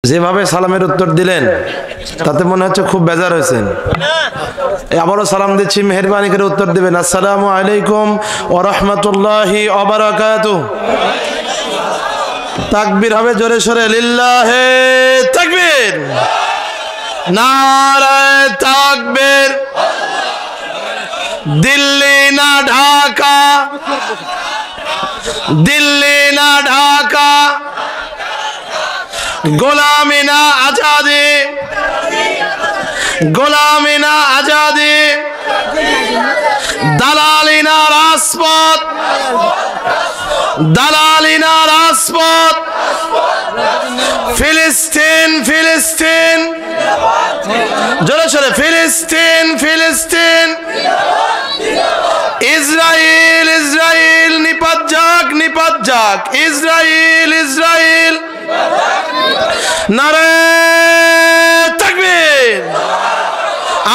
যেভাবে সালামের উত্তর দিলেন তাতে মনে হচ্ছে খুব বেজার হয়েছেন। আবারও সালাম দিচ্ছি, মেহেরবানি করে উত্তর দিবেন। আসসালামু আলাইকুম ওয়া রাহমাতুল্লাহি ওয়া বারাকাতুহু। তাকবীর হবে জোরে সোরে, লিল্লাহে তাকবীর, নারায়ে তাকবীর। দিল্লি না ঢাকা, দিল্লি না ঢাকা, গোলামি না আজাদি, গোলামি না আজাদি, দালালি না রাজপথ, দালালি না রাজপথ। ফিলিস্তিন ফিলিস্তিন, জোরে সোরে, ফিলিস্তিন ফিলিস্তিন। ইসরায়েল ইসরায়েল, নিপাত যাক নিপাত যাক, ইসরায়েল ইসরায়েল। নারায়ে তাকবীর।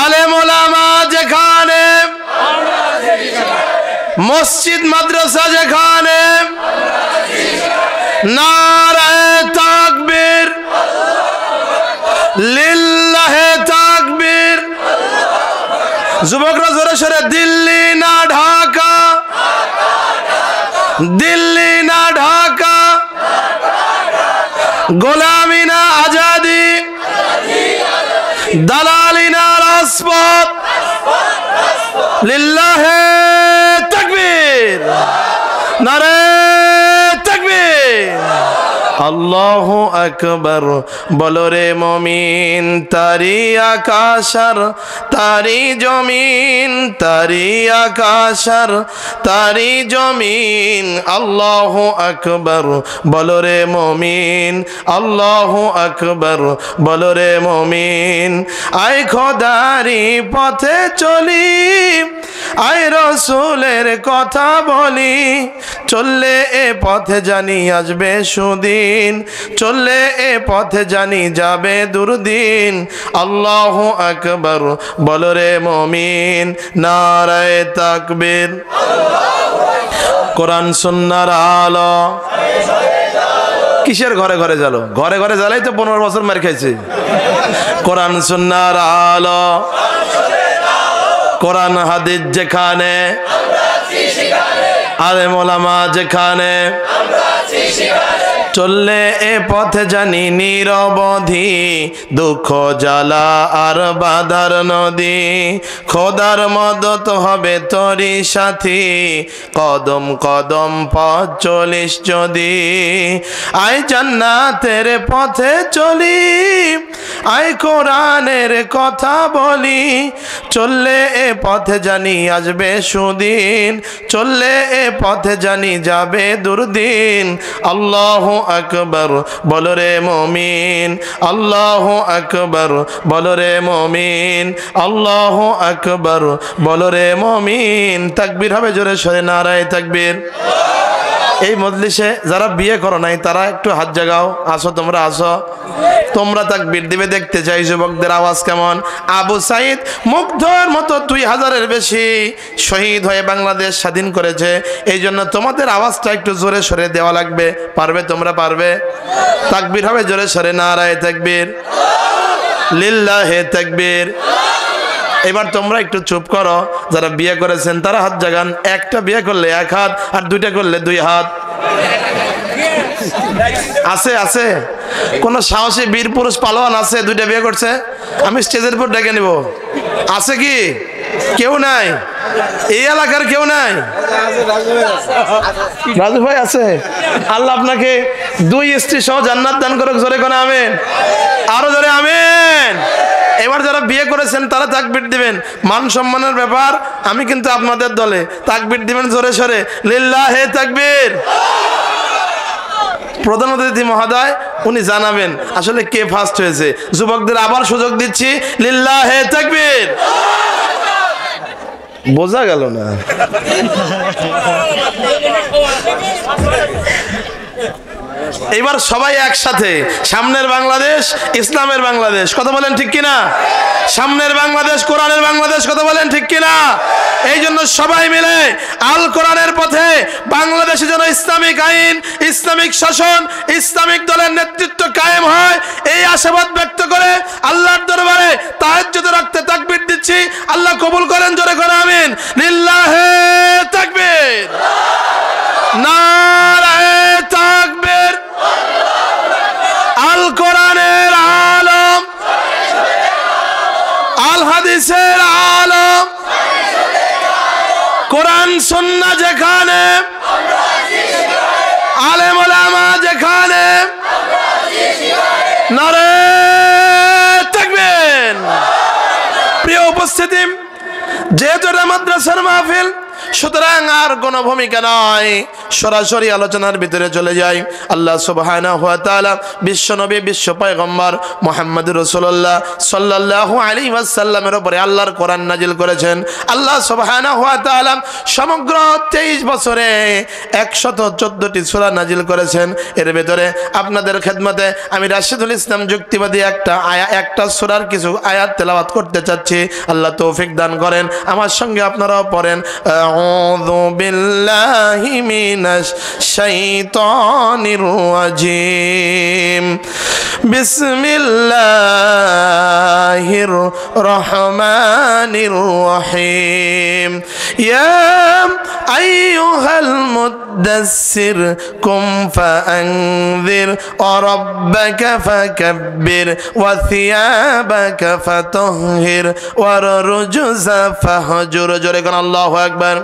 আলেম ওলামা যেখানে, মসজিদ মাদ্রাসা যেখানে, নারায়ে তাকবীর, লিল্লাহে তাকবীর। যুবকরা জোরে সোরে, দিল্লি না ঢাকা, দিল্লি না ঢাকা, গোলামি না আজাদি, দালালি না রাজপথ। লিল্লাহে তাকবীর, নারায়ে তাকবীর। আল্লাহু আকবার। বলো রে মুমিন, তারি আকাশার তারি জমিন, তারি আকাশার তারি জমিন। আল্লাহু আকবার। বলো রে মুমিন, আল্লাহু আকবার। বলো রে মুমিন। আয় খোদারি পথে চলি, আয় রসুলের কথা বলি, চললে এ পথে জানি আসবে সুদিন, চললে এ পথে জানি যাবে দুর্দিন। আল্লাহু আকবার। বলো রে মুমিন, নারায়ে তাকবীর। কোরআন সুন্নাহর আলো। কিসের ঘরে ঘরে জ্বালো? ঘরে ঘরে জ্বালাই তো 15 বছর মার খাইছে। কোরআন সুন্নাহর আলো। কোরআন হাদিস যেখানে, আলেম ওলামা যেখানে, চললে এ পথে জানি নিরবধি, দুঃখ জ্বালা আর বাধার নদী। খোদার মদত হবে তরি সাথী, কদম কদম পথ চলিস যদি। আয় জান্নাতের পথে চলি, আয় কোরআনের কথা বলি, চললে এ পথে জানি আসবে সুদিন, চললে এ পথে জানি যাবে দুর্দিন। আল্লাহু আকবার। বলো রে মুমিন, আল্লাহু আকবার। বলো রে মুমিন, আল্লাহু আকবার। বলো রে মুমিন। তাকবীর হবে জোরে সোরে, নারায়ে তাকবীর। এই মজলিসে যারা বিয়ে করো নাই তারা একটু হাত জাগাও। আসো, তোমরা আসো, তোমরা তাকবীর দিবে দেখতে চাই যুবকদের আওয়াজ কেমন। আবু সাইদ মুগ্ধর মতো 2000-এর বেশি শহীদ হয়ে বাংলাদেশ স্বাধীন করেছে, এই জন্য তোমাদের আওয়াজটা একটু জোরে সরে দেওয়া লাগবে। পারবে? তোমরা পারবে? তাকবীর হবে জোরে সরে, নারায়ে তাকবীর, লিল্লাহে তাকবীর। এবার তোমরা একটু চুপ করো, যারা বিয়ে করেছেন তারা হাত জাগান। একটা বিয়ে করলে 1 হাত, আর 2টা করলে 2 হাত। আছে আছে কোন সাহসী বীর পুরুষ পালোয়ান আছে 2টা বিয়ে করছে? আমি স্টেজের উপর ডেকে নিব। আছে কি? কেউ নাই? এই এলাকার কেউ নাই? রাজু ভাই আছে? আল্লাহ আপনাকে 2 স্ত্রী সহ জান্নাত দান করুক। জোরে কোন আমিন, আরো জোরে আমিন। এবার যারা বিয়ে করেছেন তারা তাকবীর দিবেন। মান সম্মানের ব্যাপার, আমি কিন্তু আপনাদের দলে। তাকবীর দিবেন জোরে সরে, লিল্লাহে তাকবীর। প্রধান অতিথি মহোদয় উনি জানাবেন আসলে কে ফার্স্ট হয়েছে। যুবকদের আবার সুযোগ দিচ্ছি, লিল্লাহে তাকবীর। বোঝা গেল না? এবার সবাই একসাথে, সামনের বাংলাদেশ ইসলামের বাংলাদেশ, কথা বলেন ঠিক কিনা? সামনের বাংলাদেশ কোরআনের বাংলাদেশ, কথা বলেন ঠিক কিনা? এই জন্য সবাই মিলে আল কোরআনের পথে বাংলাদেশে যেন ইসলামিক আইন, ইসলামিক শাসন, ইসলামিক দলের নেতৃত্ব কায়েম হয়, এই আশাবাদ ব্যক্ত করে আল্লাহর দরবারে তাহাজ্জুদ রাখতে তাকবীর দিচ্ছি। আল্লাহ কবুল করেন, জোরে করে আমিন। লিল্লাহে তাকবীর, নারায়ে তাকবীর। আল কোরআনের আলম, আল হাদিসের আলম, কোরআন সুন্নাহ যেখানে, আলেম ওলামা যেখানে, নারায়ে তাকবীর। প্রিয় উপস্থিতি, যেহেতু এটা মাদ্রাসার মাহফিল, সুতরাং আর কোনো ভূমিকা নয়, সরাসরি আলোচনার ভিতরে চলে যাই। আল্লাহ সুবহানাহু ওয়া তাআলা বিশ্বনবী, বিশ্ব পয়গম্বর মুহাম্মদুর রাসূলুল্লাহ সাল্লাল্লাহু আলাইহি ওয়াসাল্লামের উপরে আল্লাহর কোরআন নাজিল করেছেন। আল্লাহ সুবহানাহু ওয়া তাআলা সমগ্র 23 বছরে 114টি সূরা নাজিল করেছেন। এর ভিতরে আপনাদের খেদমতে আমি রাশিদুল ইসলাম যুক্তিবাদী একটা সূরার কিছু আয়াত তেলাওয়াত করতে চাচ্ছি। আল্লাহ তৌফিক দান করেন, আমার সঙ্গে আপনারাও পড়েন। আউযু বিল্লাহি মিনাশ শাইতানির রাজিম। বিসমিল্লাহির রহমানির রহিম। ইয়া আইয়ুহাল মুদ্দাসসির কুম ফাআনযির ওয়া রাব্বাকা ফাকাব্বির ওয়া থিয়াবাকা ফাতাহহির ওয়া রুজুজা ফাহজুর। জোরে কোন আল্লাহু আকবার।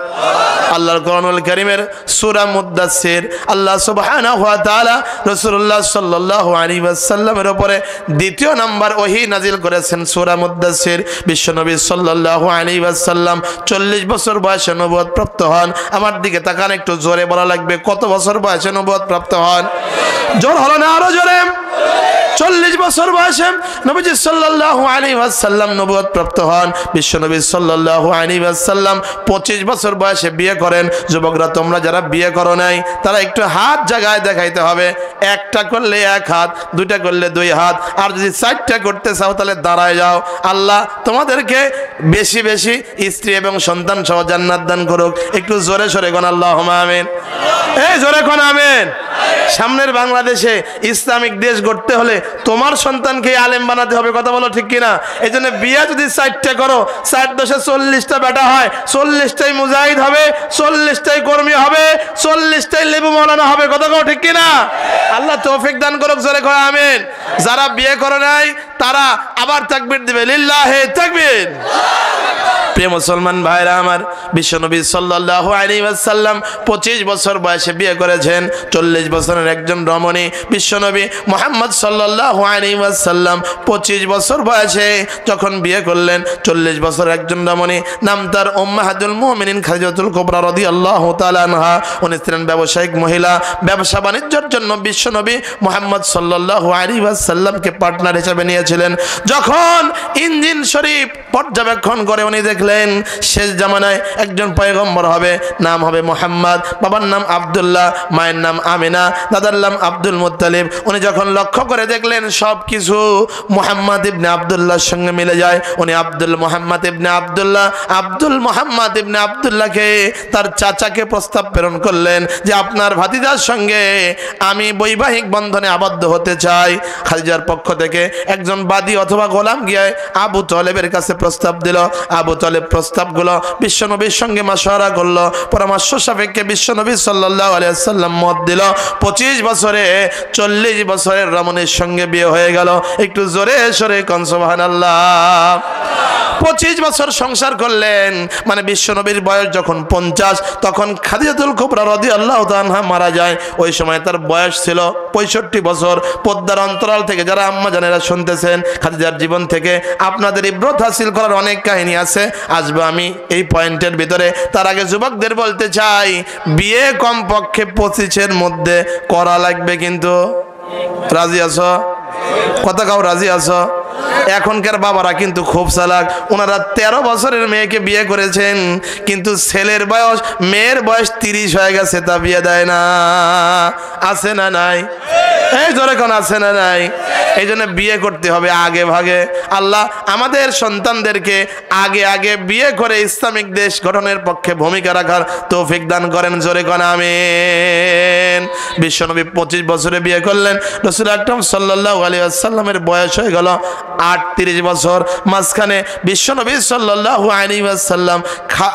আল্লাহর কোরআনুল কারীমের সূরা মুদ্দাসসির আল্লাহ সুবহানাহু ওয়া তাআলা রাসূলুল্লাহ সাল্লাল্লাহু আলাইহি ওয়াসাল্লামের উপরে দ্বিতীয় নাম্বার ওহী নাজিল করেছেন সূরা মুদ্দাসসির। বিশ্বনবী সাল্লাল্লাহু আলাইহি ওয়াসাল্লাম 40 বছর বয়সে নবুয়ত প্রাপ্ত হন। আমার দিকে তাকান, একটু জোরে বলা লাগবে, কত বছর বয়সে নবুয়ত প্রাপ্ত হন? জোর হলো না, আরো জোরে। 40 বছর বয়সে নবীজি সাল্লাল্লাহু আলাইহি ওয়াসাল্লাম নবুয়ত প্রাপ্ত হন। বিশ্বনবী সাল্লাল্লাহু আলাইহি ওয়াসাল্লাম 25 বছর বয়সে বিয়ে করেন। যুবকরা, তোমরা যারা বিয়ে করো নাই তারা একটু হাত জায়গায় দেখাইতে হবে। একটা করলে এক হাত, দুইটা করলে দুই হাত, আর যদি 4টা করতে চাও তাহলে দাঁড়ায় যাও। আল্লাহ তোমাদেরকে বেশি বেশি স্ত্রী এবং সন্তান সহ জান্নাত দান করুক। একটু জোরে সরে কোন আল্লাহুম্মা আমিন। এই জোরে কোন আমিন। সামনের বাংলাদেশে ইসলামিক দেশ গড়তে হলে তোমার সন্তানকে আলেম বানাতে হবে, কথা বলো ঠিক কিনা? এই জন্য বিয়ে যদি 4টা করো, 4 দশে 40টা বেটা হয়, 40টাই মুজাহিদ হবে, 40টাই কর্মী হবে, 40টাই লেবু মাওলানা হবে, কথা বলো ঠিক কিনা? আল্লাহ তৌফিক দান করুক, জোরে করে আমিন। যারা বিয়ে করে নাই তারা আবার তাকবীর দিবে, লিল্লাহি তাকবীর। প্রিয় মুসলমান ভাইরা আমার, বিশ্বনবী সাল্লাল্লাহু আলাইহি ওয়াসাল্লাম 25 বছর বয়সে বিয়ে করেছেন। 40 বছরের একজন রমণী বিশ্বনবী মুহাম্মদ সাল্লাল্লাহু আলাইহি ওয়াসাল্লাম 25 বছর বয়সে যখন বিয়ে করলেন, 40 বছরের একজন রমণী, নাম তার উম্মাহাতুল মুমিনিন খাদিজাতুল কুবরা রাদিয়াল্লাহু তাআলা আনহা। উনি ছিলেন ব্যবসায়িক মহিলা। ব্যবসা বাণিজ্যের জন্য বিশ্বনবী মুহাম্মদ সাল্লাল্লাহু আলাইহি ওয়াসাল্লামকে পার্টনার হিসেবে নিয়েছিলেন। যখন ইঞ্জিন শরীফ পর্যবেক্ষণ করে উনি দেখলেন শেষ জামানায় একজন পয়গম্বর হবে, নাম হবে মুহাম্মদ, বাবার নাম আব্দুল্লাহ, মায়ের নাম আমিনা, দাদার নাম আব্দুল মুত্তালিব। উনি যখন লক্ষ্য করে দেখলেন সব কিছু মুহাম্মদ ইবনে আব্দুল্লাহর সঙ্গে মিলে যায়, উনি আব্দুল মুহাম্মদ ইবনে আব্দুল্লাহ, আব্দুল মুহাম্মদ ইবনে আব্দুল্লাহকে তার চাচাকে প্রস্তাব প্রেরণ করলেন যে আপনার ভাতিজার সঙ্গে আমি বৈবাহিক বন্ধনে আবদ্ধ হতে চাই। খাদিজার পক্ষ থেকে একজন বাদী অথবা গোলাম গিয়ে আবু তালেবের কাছে প্রস্তাব দিল। আবু তালেব প্রস্তাবগুলো বিশ্বনবীর সঙ্গে মাশওয়ারা করলো। পরামর্শ সাপেক্ষে বিশ্বনবী সাল্লাল্লাহু আলাইহি ওয়াসাল্লাম মত দিল। 25 বছরে 40 বছরের রমণীর সঙ্গে বিয়ে হয়ে গেল। একটু জোরে সরে কোন সুবহানাল্লাহ। 25 বছর সংসার করলেন, মানে বিশ্বনবীর বয়স যখন 50, তখন খাদিজাতুল কুবরা রাদিয়াল্লাহু তাআলা আনহা মারা যায়। ওই সময় তার বয়স ছিল 65 বছর। পদ্মার অন্তরাল থেকে যারা আম্মা জানেরা শুনতেছেন, খাদিজার জীবন থেকে আপনাদের ইবরত হাসিল করার অনেক কাহিনী আছে, আসবো আমি এই পয়েন্টের ভিতরে। তার আগে যুবকদের বলতে চাই, বিয়ে কমপক্ষে 25-এর মধ্যে করা লাগবে। কিন্তু রাজি আছো? কথা কাও রাজি আছো? এখনকার বাবারা কিন্তু খুব চালাক, ওনারা 13 বছরের মেয়েকে বিয়ে করেছেন, কিন্তু ছেলের বয়স মেয়ের বয়স 30 হয়ে গেছে, তা বিয়ে দেয় না। আছে না নাই? এই জোরে কোন আছে না নাই? এই জন্য বিয়ে করতে হবে আগে ভাগে। আল্লাহ আমাদের সন্তানদেরকে আগে আগে বিয়ে করে ইসলামিক দেশ গঠনের পক্ষে ভূমিকা রাখার তৌফিক দান করেন। জোরে কোন আমিন। বিশ্বনবী 25 বছরে বিয়ে করলেন, রাসূল আকরাম সাল্লাল্লাহু আলাইহি ওয়াসাল্লামের বয়স হয়ে গেল 38 বছর। মাঝখানে বিশ্বনবী সাল্লাল্লাহু আলাইহি ওয়াসাল্লাম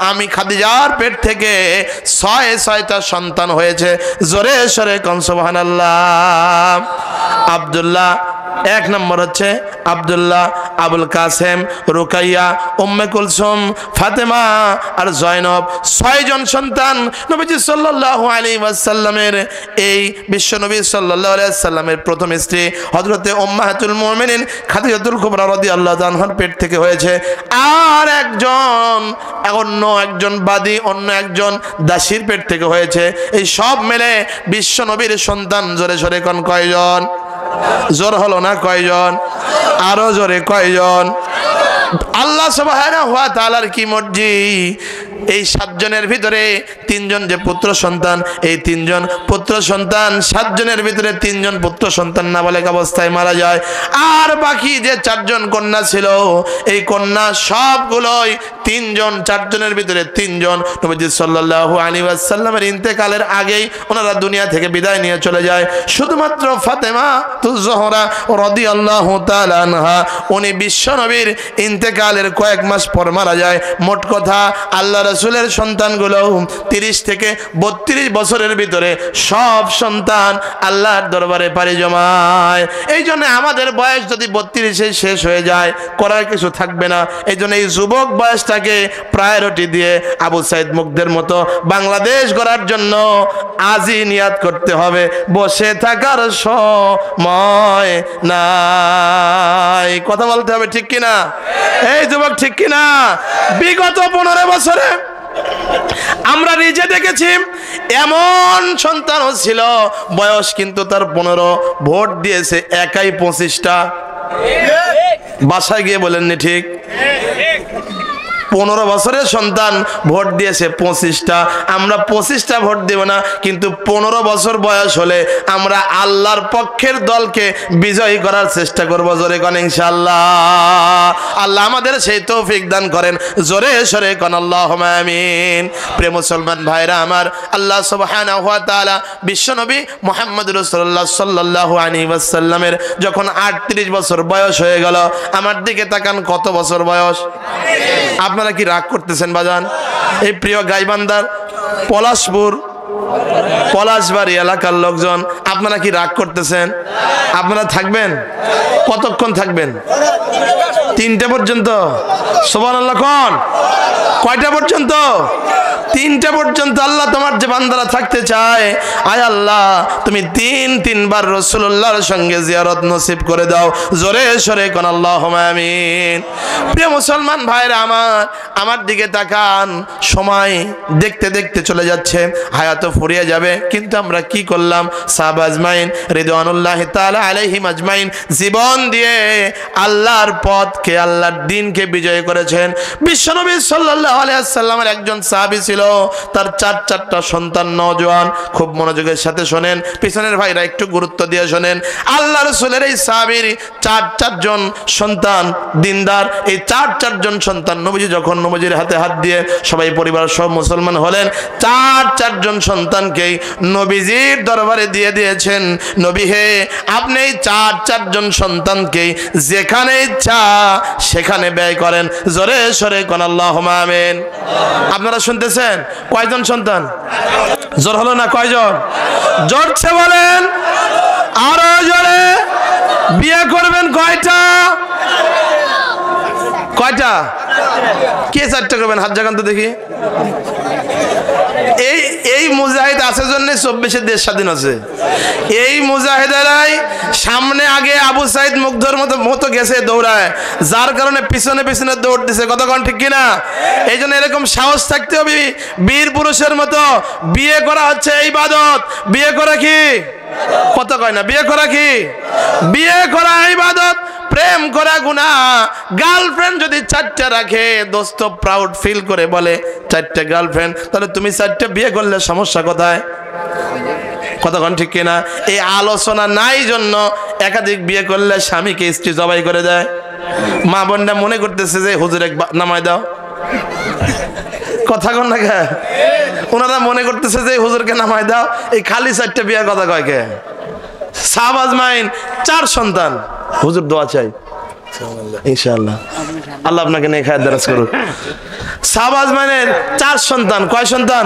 আমি খাদিজার পেট থেকে 6টা সন্তান হয়েছে। জোরে সরে কোন সুবহানাল্লাহ। আব্দুল্লাহ, 1 নম্বর হচ্ছে আব্দুল্লাহ, আবুল কাসেম, রুকাইয়া, উম্মে কুলসুম, ফাতেমা আর জয়নব, 6 জন সন্তান নবীজি সাল্লাল্লাহু আলাইহি ওয়াসাল্লামের। এই বিশ্বনবী সাল্লাল্লাহু আলাইহি ওয়াসাল্লামের প্রথম স্ত্রী হযরতে উম্মাহাতুল মুমিনিন খাদিজাতুল কুবরা রাদিয়াল্লাহু তাআলার পেট থেকে হয়েছে। আর অন্য একজন বাদী, অন্য একজন দাসীর পেট থেকে হয়েছে। এই সব মিলে বিশ্বনবীর সন্তান জোরে সরে কোন কয়জন? জোর হলো না? কয়জন? আরো জোরে কয়জন? আল্লাহ সুবহানাহু ওয়া তাআলার কি মর্জি, এই 7 জনের ভিতরে 3 জন যে পুত্র সন্তান, এই 3 জন পুত্র সন্তান 7 জনের ভিতরে 3 জন পুত্র সন্তান নাবালেগ অবস্থায় মারা যায়। আর বাকি যে 4 জন কন্যা ছিল, এই কন্যা সবগুলোই 3 জন, 4 জনের ভিতরে 3 জন নবী সাল্লাল্লাহু আলাইহি ওয়াসাল্লামের ইন্তেকালের আগেই ওনারা দুনিয়া থেকে বিদায় নিয়ে চলে যায়। শুধুমাত্র ফাতেমা তুজ-জোহরা রাদিয়াল্লাহু তাআলা আনহা, উনি বিশ্বনবীর ইন্তেকালের কয়েক মাস পর মারা যায়। মোট কথা আল্লাহ রাসূলের সন্তানগুলো 30 থেকে 32 বছরের ভিতরে সব সন্তান আল্লাহর দরবারে পাড়ি জমায়। এই জন্য আমাদের বয়স যদি 32-এ শেষ হয়ে যায়, করার কিছু থাকবে না। এই জন্য এই যুবক বয়সটাকে প্রায়োরিটি দিয়ে আবু সাইদ মুগ্ধের মতো বাংলাদেশ গড়ার জন্য আজই নিয়াত করতে হবে। বসে থাকার সময় নাই। কথা বলতে হবে, ঠিক কিনা? এই যুবক, ঠিক কিনা? বিগত 15 বছরে আমরা নিজে দেখেছি এমন সন্তানও ছিল, বয়স কিন্তু তার 15, ভোট দিয়েছে একাই 25টা। বাসায় গিয়ে বলেননি ঠিক? 15 বছরের সন্তান ভোট দিয়েছে 25টা। আমরা 25টা ভোট দেব না, কিন্তু 15 বছর বয়স হলে আমরা আল্লাহর পক্ষের দলকে বিজয়ী করার চেষ্টা করব। জোরে কোন ইনশাআল্লাহ। আল্লাহ আমাদের সেই তৌফিক দান করেন। জোরে সরে কোন আল্লাহুম্মা আমিন। প্রিয় মুসলমান ভাইরা আমার, আল্লাহ সুবহানাহু ওয়া তাআলা বিশ্বনবী মুহাম্মদ রাসূলুল্লাহ সাল্লাল্লাহু আলাইহি ওয়াসাল্লামের যখন 38 বছর বয়স হয়ে গেল, আমার দিকে তাকান, কত বছর বয়স? আপনারা কি রাগ করতেছেন বাজান? এই প্রিয় গাইবান্ধার পলাশবাড়ি এলাকার লোকজন, আপনারা কি রাগ করতেছেন? আপনারা থাকবেন? কতক্ষণ থাকবেন? 3টা পর্যন্ত? সুবহানাল্লাহ। কোন কয়টা পর্যন্ত? 3টা পর্যন্ত। আল্লাহ তোমার যে বান্দারা থাকতে চায়, আয় আল্লাহ তুমি 3 বার রাসূলুল্লাহর সঙ্গে জিয়ারত নসিব করে দাও। জোরে সরে কোন আল্লাহুম্মা আমিন। প্রিয় মুসলমান ভাইরা আমার দিকে তাকান। সময় দেখতে দেখতে চলে যাচ্ছে, হায়াতও ফুরিয়ে যাবে, কিন্তু আমরা কি করলাম? সাহাবা আজমাইন রিদওয়ানুল্লাহি তাআলা আলাইহিম আজমাইন জীবন দিয়ে আল্লাহর পথকে, আল্লাহর দ্বীনকে বিজয় করেছেন। বিশ্বনবী সাল্লাল্লাহু আলাইহি ওয়াসাল্লামের একজন সাহাবী ছিল, তার 4টা সন্তান, নওজোয়ান। খুব মনোযোগের সাথে শোনেন, পিছনের ভাইরা একটু গুরুত্ব দিয়ে শোনেন। আল্লাহ রাসূলের এই সাহাবীর 4জন সন্তান দিনদার। এই 4 জন সন্তান নবীজি যখন নবীজির হাতে হাত দিয়ে সবাই পরিবার সব মুসলমান হলেন, 4 জন সন্তানকেই নবীজির দরবারে দিয়ে দিয়েছেন। নবী হে, আপনি এই 4 জন সন্তানকেই যেখানে ইচ্ছা সেখানে ব্যয় করেন। জোরে সরে কোন আল্লাহুম্মা আমিন। আপনারা শুনতেছেন? কয়জন সন্তান? জোর হলো না? কয়জন? জোরছে বলেন, আরো জোরে। বিয়ে করবেন কয়টা? কয়টা? কে 4টা করবেন? হাত জাগান তো দেখি। এই মুজাহিদ আছে জন্য 24-এ দেশ স্বাধীন আছে। এই মুজাহিদেরাই সামনে আগে আবু সাইদ মুগ্ধর মতো গেছে দৌড়ায়, যার কারণে পিছনে পিছনে দৌড় দিছে। কতক্ষণ, ঠিক কিনা? এই জন্য এরকম সাহস থাকতে হবে, বীর পুরুষের মতো। বিয়ে করা হচ্ছে ইবাদত। বিয়ে করা কি? কত কয় না? বিয়ে করা কি? বিয়ে করা ইবাদত। প্রেম করা গুনাহ। গার্লফ্রেন্ড যদি 4টা রাখে, দোস্ত প্রাউড ফিল করে বলে 4টা গার্লফ্রেন্ড, তাহলে তুমি 4টা বিয়ে করলে সমস্যা কোথায়? কতক্ষণ ঠিক কিনা? এই আলোচনা নাই জন্য একাধিক বিয়ে করলে স্বামীকে স্ত্রী জবাই করে দেয়। মা বোনরা মনে করতেছে যে হুজুর এক নামাই দাও, কথা কন না কে? ওনারা মনে করতেছে যে হুজুরকে নামাই দাও, এই খালি 4টা বিয়ে কথা কয় কে? শাহবাজ মাইন 4 সন্তান, হুজুর দোয়া চাই ইনশাআল্লাহ, আল্লাহ আপনাকে নেক হায়াত দারাজ করুক। শাহবাজ মাইনের 4 সন্তান। কয় সন্তান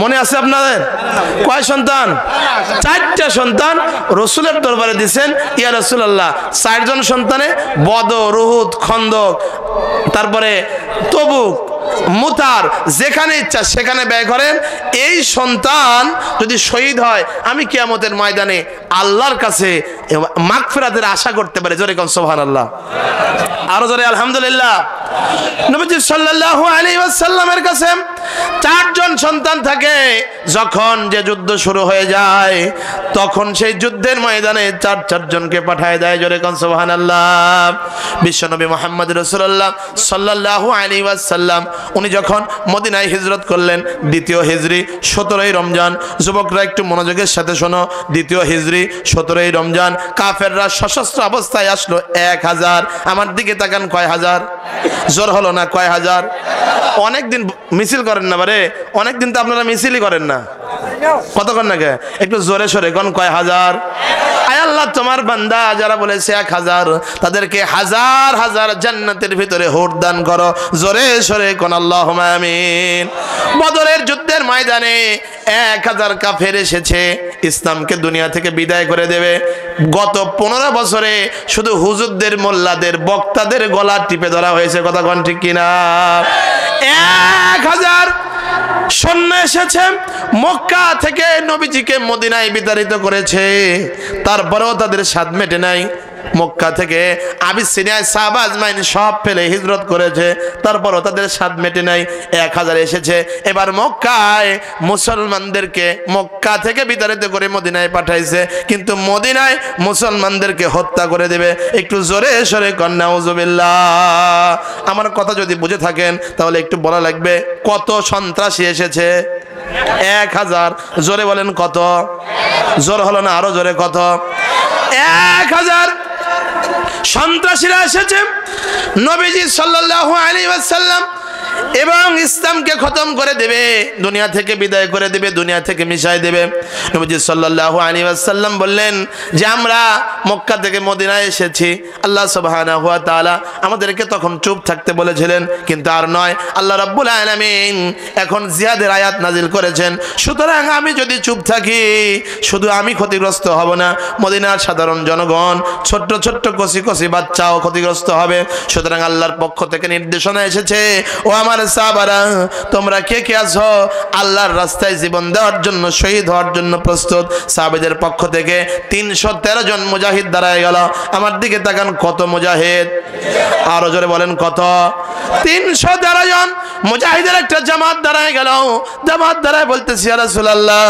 মনে আছে আপনাদের? কয় সন্তান? 4টা সন্তান রসুলের দরবারে দিয়েছেন, ইয়া রাসূলুল্লাহ 4 জন সন্তানে বদর, উহুদ, খন্দক, তারপরে তবুক, মুতার, যেখানে ইচ্ছা সেখানে ব্যয় করেন। এই সন্তান যদি শহীদ হয়, আমি কিয়ামতের ময়দানে আল্লাহর কাছে মাগফিরাতের আশা করতে পারি। জোরে কোন সুবহানাল্লাহ, আরো জোরে আলহামদুলিল্লাহ। নবীজি সাল্লাল্লাহু আলাইহি ওয়াসাল্লামের কাছে 4 জন সন্তান থাকে। যখন যে যুদ্ধ শুরু হয়ে যায়, তখন সেই যুদ্ধের ময়দানে 4 জনকে পাঠায় দেয়। জোরে কোন সুবহানাল্লাহ। বিশ্বনবী মুহাম্মদ রাসূলুল্লাহ সাল্লাল্লাহু আলাইহি ওয়াসাল্লাম উনি যখন মদিনায় হিজরত করলেন, 2য় হিজরি 17ই রমজান। যুবকরা একটু মনোযোগের সাথে শোনো, 2য় হিজরি 17ই রমজান। কাফেররা সশস্ত্র অবস্থায় আসলো 1000। আমার দিকে তাকান, কয় হাজার? জোর হলো না, কয় হাজার? অনেকদিন মিছিল করেন না বারে, অনেকদিন তো আপনারা মিছিলই করেন না, কতক্ষণ নাকি? একটু জোরে সরে কোন, কয় হাজার? আয় আল্লাহ, তোমার বান্দা যারা বলেছে 1000, তাদেরকে হাজার হাজার জান্নাতের ভিতরে হুর দান করো। জোরে সরে কোন আল্লাহুম্মা আমিন। বদরের যুদ্ধের ময়দানে 1000 কাফের এসেছে, ইসলামকে দুনিয়া থেকে বিদায় করে দেবে। গত 15 বছরে শুধু হুজুরদের, মোল্লাদের, বক্তাদের গলা টিপে ধরা হয়েছে, কথা কোন ঠিক কিনা? 1000 সৈন্য এসেছে, মক্কা থেকে নবীজিকে মদিনায় বিতাড়িত করেছে। তারপরেও তাদের স্বাদ মেটে নাই। মক্কা থেকে আবিসিনিয়ায় শাহবাজ মাইন সব ফেলে হিজরত করেছে, তারপরও তাদের স্বাদ মেটে নাই। 1000 এসেছে। এবার মক্কায় মুসলমানদেরকে মক্কা থেকে বিতাড়িত করে মদিনায় পাঠাইছে, কিন্তু মদিনায় মুসলমানদেরকে হত্যা করে দেবে। একটু জোরে সরে কন্যা নাউজুবিল্লাহ। আমার কথা যদি বুঝে থাকেন তাহলে একটু বলা লাগবে, কত সন্ত্রাসী এসেছে? 1000। জোরে বলেন কত? জোর হলো না, আরো জোরে কত? 1000 সন্ত্রাসীরা এসেছে নবীজি সাল্লাল্লাহু আলাইহি ওয়াসাল্লাম এবং ইসলামকে খতম করে দেবে, দুনিয়া থেকে বিদায় করে দেবে, দুনিয়া থেকে মিশাই দেবে। নবীজি সাল্লাল্লাহু আলাইহি ওয়াসাল্লাম বললেন যে আমরা মক্কা থেকে মদিনায় এসেছি। আল্লাহ সুবহানাহু ওয়া তাআলা আমাদেরকে তখন চুপ থাকতে বলেছিলেন, কিন্তু আর নয়, আল্লাহ রাব্বুল আলামিন এখন জিহাদের আয়াত নাজিল করেছেন। সুতরাং আমি যদি চুপ থাকি, শুধু আমি ক্ষতিগ্রস্ত হব না, মদিনার সাধারণ জনগণ, ছোট্ট ছোট্ট কচি কচি বাচ্চাও ক্ষতিগ্রস্ত হবে। সুতরাং আল্লাহর পক্ষ থেকে নির্দেশনা এসেছে, ও আমার সাহাবারা, তোমরা কে কে আছো আল্লাহর রাস্তায় জীবন দেওয়ার জন্য, শহীদ হওয়ার জন্য প্রস্তুত? সাহাবীদের পক্ষ থেকে 313 জন মুজাহিদ দাঁড়ায় গেল। আমার দিকে তাকান, কত মুজাহিদ? আরো জোরে বলেন কত? 313 জন মুজাহিদের একটা জামাত দাঁড়ায় গেল। জামাত দাঁড়ায় বলতেছি, ইয়া রাসূলুল্লাহ,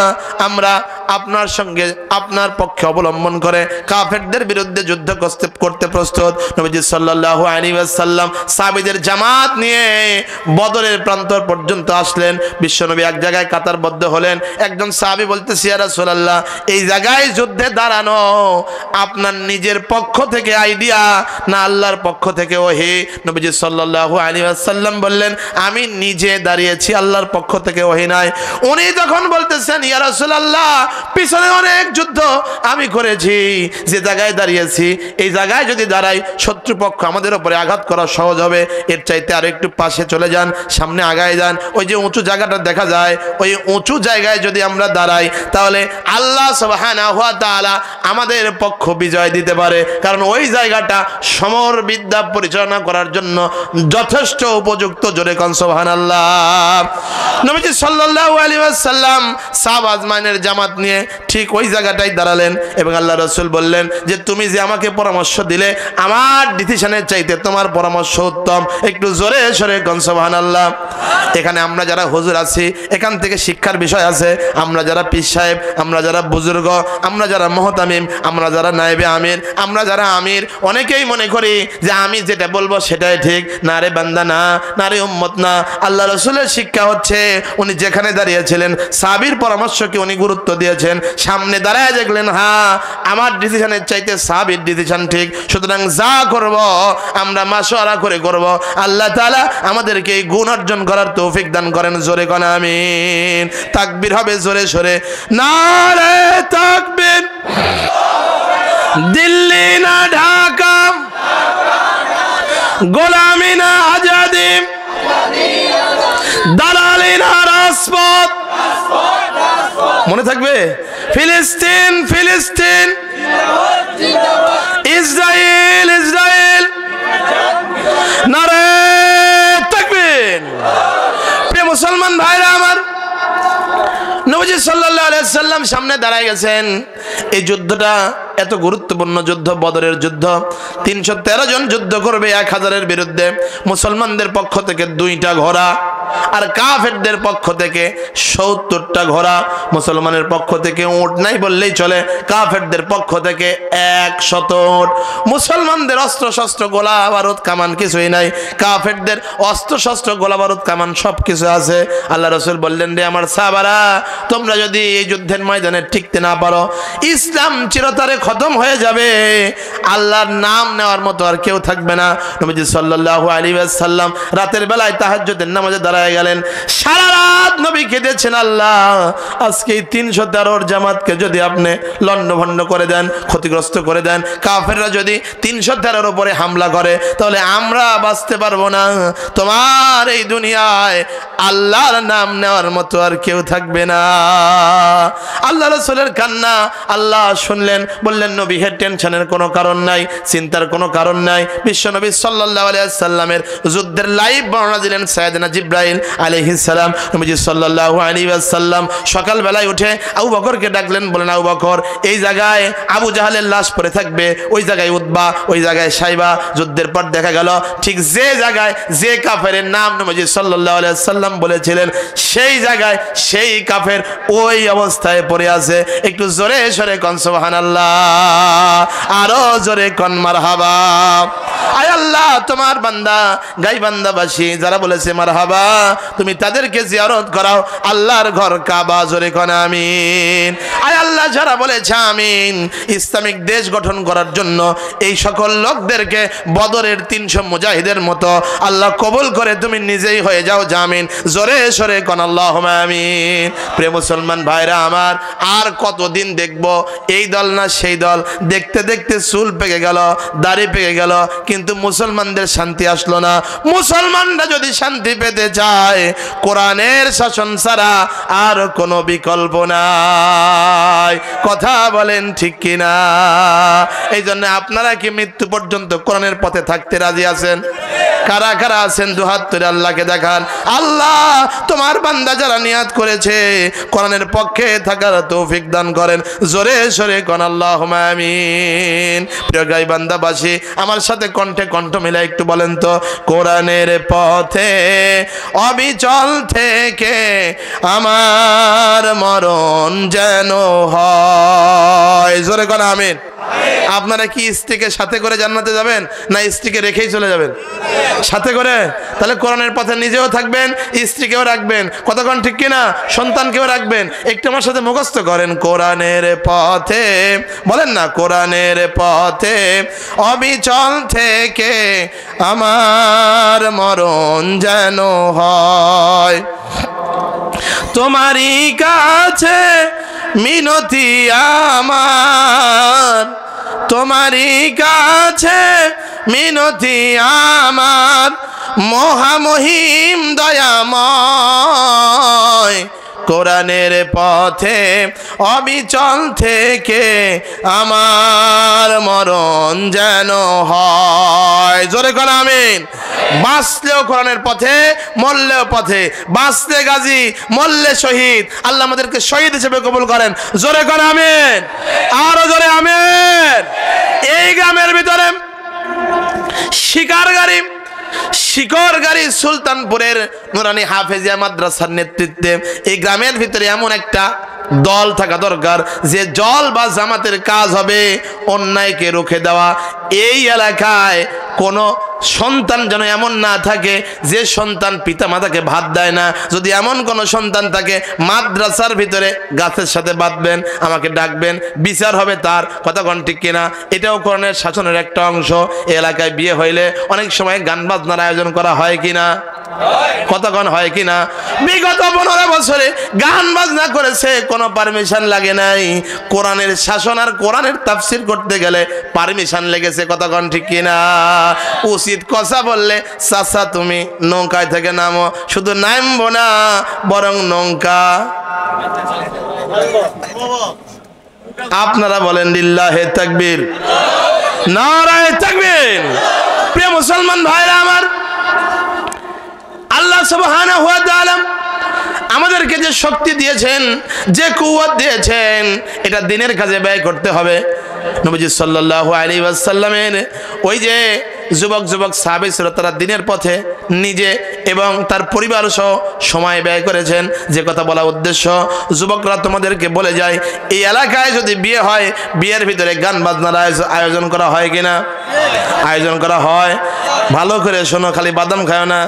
আমরা আপনার সঙ্গে, আপনার পক্ষে অবলম্বন করে কাফেরদের বিরুদ্ধে যুদ্ধ করতে প্রস্তুত। নবীজি সাল্লাল্লাহু আলাইহি ওয়াসাল্লাম সাহাবীদের জামাত নিয়ে বদরের প্রান্তর পর্যন্ত আসলেন। বিশ্বনবী এক জায়গায় কাতারবদ্ধ হলেন। একজন সাহাবী বলতেছে, ইয়া রাসূলুল্লাহ, এই জায়গায় যুদ্ধে দাঁড়ানো আপনার নিজের পক্ষ থেকে আইডিয়া না আল্লাহর পক্ষ থেকে ওহী? নবীজি সাল্লাল্লাহু আলাইহি ওয়াসাল্লাম বললেন, আমি নিজে দাঁড়িয়েছি, আল্লাহর পক্ষ থেকে ওহী নাই। উনি তখন বলতেছেন, ইয়া রাসূলুল্লাহ, পিছনে অনেক যুদ্ধ আমি করেছি, যে জায়গায় দাঁড়িয়েছি এই জায়গায় যদি দাঁড়াই শত্রুপক্ষ আমাদের উপরে আঘাত করা সহজ হবে। এর চাইতে আরো একটু পাশে চলে যান, সামনে আগায় যান, ওই যে উঁচু জায়গাটা দেখা যায়, ওই উঁচু জায়গায় যদি আমরা দাঁড়াই তাহলে আল্লাহ সুবহানাহু ওয়া তাআলা আমাদের পক্ষ বিজয় দিতে পারে, কারণ ওই জায়গাটা সমর বিদ্যা পরিচালনা করার জন্য যথেষ্ট উপযুক্ত। জোরে কোন সুবহানাল্লাহ। নবীজি সাল্লাল্লাহু আলাইহি ওয়াসাল্লাম সাহাবা আজমাইনের জামাত নিয়ে ঠিক ওই জায়গাটাই দাঁড়ালেন এবং আল্লাহ রাসূল বললেন যে তুমি যে আমাকে পরামর্শ দিলে আমার ডিসিশনের চাইতে তোমার পরামর্শ উত্তম। একটু জোরে সরে কোন সুবহানাল্লাহ। এখানে আমরা যারা হুজুর আছি এখান থেকে শিক্ষার বিষয় আছে। আমরা যারা পীর সাহেব, আমরা যারা বুজুর্গ, আমরা যারা মুহতামিম, আমরা যারা নায়েবে আমির, আমরা যারা আমির, অনেকেই মনে করি যে আমি যেটা বলবো সেটাই ঠিক। না রে বান্দা, না, না রে উম্মত, না। আল্লাহ রাসূলের শিক্ষা হচ্ছে উনি যেখানে দাঁড়িয়েছিলেন সাহাবীর পরামর্শকে উনি গুরুত্ব দিয়েছেন। সামনে দাঁড়ায় দেখলেন হ্যাঁ আমার ডিসিশনের চাইতে সাহাবীর ডিসিশন ঠিক, সুতরাং যা করব আমরা মাশওয়ারা করে করব। আল্লাহ তাআলা আমাদেরকে এই গুণ অর্জন করার তৌফিক দান করেন। জোরে কোন আমিন। তাকবীর হবে জোরে সরে, নারে তাকবীর। দিল্লি না ঢাকা, গোলামি না আজাদি, দালালি না রাজপথ। মনে থাকবে? ফিলিস্তিন ফিলিস্তিন, ইসরায়েল ইসরায়েল, নারে তাকবীর। প্রিয় মুসলমান ভাইরা আমার, নবীজি সাল্লাল্লাহু আলাইহি সাল্লাম সামনে দাঁড়ায় গেছেন। এই যুদ্ধটা এত গুরুত্বপূর্ণ যুদ্ধ, বদরের যুদ্ধ। 313 জন যুদ্ধ করবে 1000-এর বিরুদ্ধে। মুসলমানদের পক্ষ থেকে 2টা ঘোড়া আর কাফেরদের পক্ষ থেকে 70টা ঘোড়া। মুসলমানের পক্ষ থেকে উট নাই বললেই চলে, কাফেরদের পক্ষ থেকে 100 উট। মুসলমানদের অস্ত্র শস্ত্র গোলা বারুদ কামান কিছুই নাই, কাফেরদের অস্ত্র শস্ত্র গোলা বারুদ কামান সব কিছু আছে। আল্লাহ রাসূল বললেন রে আমার সাহাবারা, তোমরা যদি এই যুদ্ধের ময়দানে টিকতে না পারো ইসলাম চিরতরে খতম হয়ে যাবে, আল্লাহর নাম নেওয়ার মতো আর কেউ থাকবে না। নবীজি সাল্লাল্লাহু আলাইহি ওয়াসাল্লাম রাতের বেলায় তাহাজ্জুদের নামাজে দাঁড়ায় গেলেন। সারা রাত নবী কেঁদেছেন, আল্লাহ আজকে এই 313 জামাতকে যদি আপনি লণ্ডভণ্ড করে দেন, ক্ষতিগ্রস্ত করে দেন, কাফেররা যদি 313 উপরে হামলা করে তাহলে আমরা বাঁচতে পারবো না। তোমার এই দুনিয়ায় আল্লাহর নাম নেওয়ার মতো আর কেউ থাকবে না। আল্লাহ রাসূলের কান্না আল্লাহ শুনলেন, বললেন নবী হে টেনশনের কোনো কারণ নাই, চিন্তার কোনো কারণ নাই। বিশ্বনবী সাল্লাল্লাহু আলাইহি ওয়াসাল্লামের যুদ্ধের লাইভ বর্ণনা দিলেন সাইয়েদনা জিবরাইল আলাইহিস সালাম। নবীজি সাল্লাল্লাহু আলাইহি ওয়াসাল্লাম সকাল বেলায় উঠে আবু বকরকে ডাকলেন, বলেন আবু বকর এই জায়গায় আবু জাহালের লাশ পড়ে থাকবে, ওই জায়গায় উতবা, ওই জায়গায় সাইবা। যুদ্ধের পর দেখা গেল ঠিক যে জায়গায় যে কাফেরের নাম নবীজি সাল্লাল্লাহু আলাইহি ওয়াসাল্লাম বলেছিলেন সেই জায়গায় সেই কাফের ওই অবস্থায় পড়ে আছে। একটু জোরে সরে কোন সুবহানাল্লাহ, আরো জোরে কোন মারহাবা। আয় আল্লাহ তোমার বান্দা গাইবান্দাবাসী যারা বলেছে মারহাবা, তুমি তাদেরকে জিয়ারত করাও আল্লাহর ঘর কাবা। জোরে কোন আমিন। আয় আল্লাহ যারা বলেছে আমিন ইসলামিক দেশ গঠন করার জন্য এই সকল লোকদেরকে বদরের 300 মুজাহিদের মতো আল্লাহ কবুল করে তুমি নিজেই হয়ে যাও জামিন। জোরে সরে কোন আল্লাহুম্মা আমিন। প্রিয় মুসলমান ভাইরা আমার, আর কতদিন দেখবো এই দল না সেই দল? দেখতে দেখতে চুল পেকে গেল, দাড়ি পেকে গেল, কিন্তু মুসলমানদের শান্তি আসলো না। মুসলমানরা যদি শান্তি পেতে চায় কোরআনের শাসন ছাড়া আর কোনো বিকল্প নাই। কথা বলেন ঠিক কিনা? এই জন্য আপনারা কি মৃত্যু পর্যন্ত কোরআনের পথে থাকতে রাজি আছেন? কারা কারা আছেন দুহাত তুলে আল্লাহকে দেখান। আল্লাহ তোমার বান্দা যারা নিয়াত করেছে কোরআনের পক্ষে থাকার তৌফিক দান করেন। জোরে সরে কোন আল্লাহুম্মা আমিন। প্রিয় গাইবান্দাবাসী আমার সাথে কণ্ঠে কণ্ঠ মিলে একটু বলেন তো, কোরআনের পথে অবিচল থেকে আমার মরণ যেন হয়। জোরে কোন আমিন। আপনারা কি স্ত্রীকে সাথে করে জান্নাতে যাবেন না স্ত্রীকে রেখেই চলে যাবেন? সাথে করে। তাহলে কোরআনের পথে নিজেও থাকবেন, স্ত্রীকেও রাখবেন। কতক্ষণ ঠিক কিনা? সন্তানকেও রাখবেন। একটু আমার সাথে মুখস্থ করেন, কোরআনের পথে, বলেন না, কোরআনের পথে অবিচল থেকে আমার মরণ যেন হয়। তোমারই কাছে মিনতি আমার, তোমারই কাছে মিনতি আমার, মহামহিম দয়াময়। কোরআনের পথে অবিচল থেকে আমার মরণ যেন হয়। জোরে কোন আমিন। বাঁচলেও কোরআনের পথে, মরলেও পথে, বাঁচলে গাজী, মরলে শহীদ। আল্লাহ আমাদেরকে শহীদ হিসেবে কবুল করেন, জোরে কোন আমিন, আরো জোরে আমিন। এই গ্রামের ভিতরে শিকরগাড়ি সুলতানপুরের নুরানি হাফেজিয়া মাদ্রাসার নেতৃত্বে এই গ্রামের ভিতরে এমন একটা দল থাকা দরকার যে জল বা জামাতের কাজ হবে অন্যায়কে রুখে দেওয়া। এই এলাকায় কোনো সন্তান যেন এমন না থাকে যে সন্তান পিতা মাতাকে ভাত দেয় না। যদি এমন কোনো সন্তান থাকে, মাদ্রাসার ভিতরে গাছের সাথে বাঁধবেন, আমাকে ডাকবেন, বিচার হবে তার। কথা কোন ঠিক কিনা? এটাও কোরআনের শাসনের একটা অংশ। এই এলাকায় বিয়ে হইলে অনেক সময় গান বাজনার আয়োজন করা হয় কিনা? কতক্ষণ হয় কিনা? বিগত 15 বছরে গান বাজনা করেছে, কোনো পারমিশন লাগে নাই। কোরআনের শাসন আর কোরআনের তাফসীর করতে গেলে পারমিশন লেগেছে। কতক্ষণ ঠিক কিনা? উচিত কথা বললে, চাচা তুমি নৌকায় থেকে নামো, শুধু নামবো না বরং নৌকা। আপনারা বলেন লিল্লাহে তাকবীর, নারায়ে তাকবীর। প্রিয় মুসলমান ভাইরা আমার, আল্লাহ সুবহানাহু ওয়া তাআলা আমাদেরকে যে শক্তি দিয়েছেন, যে কুওয়াত দিয়েছেন, এটা দিনের কাজে ব্যয় করতে হবে। নবীজি সাল্লাল্লাহু আলাইহি ওয়াসাল্লামের ওই যে যুবক সাহাবী ছিল, তারা দিনের পথে নিজে এবং তার পরিবার সহ সময় ব্যয় করেছেন। যে কথা বলা উদ্দেশ্য, যুবকরা তোমাদেরকে বলে যায়, এই এলাকায় যদি বিয়ে হয়, বিয়ের ভিতরে গান বাজনার আয়োজন করা হয় কিনা? আয়োজন করা হয়। ভালো করে শোনো, খালি বাদাম খাও না,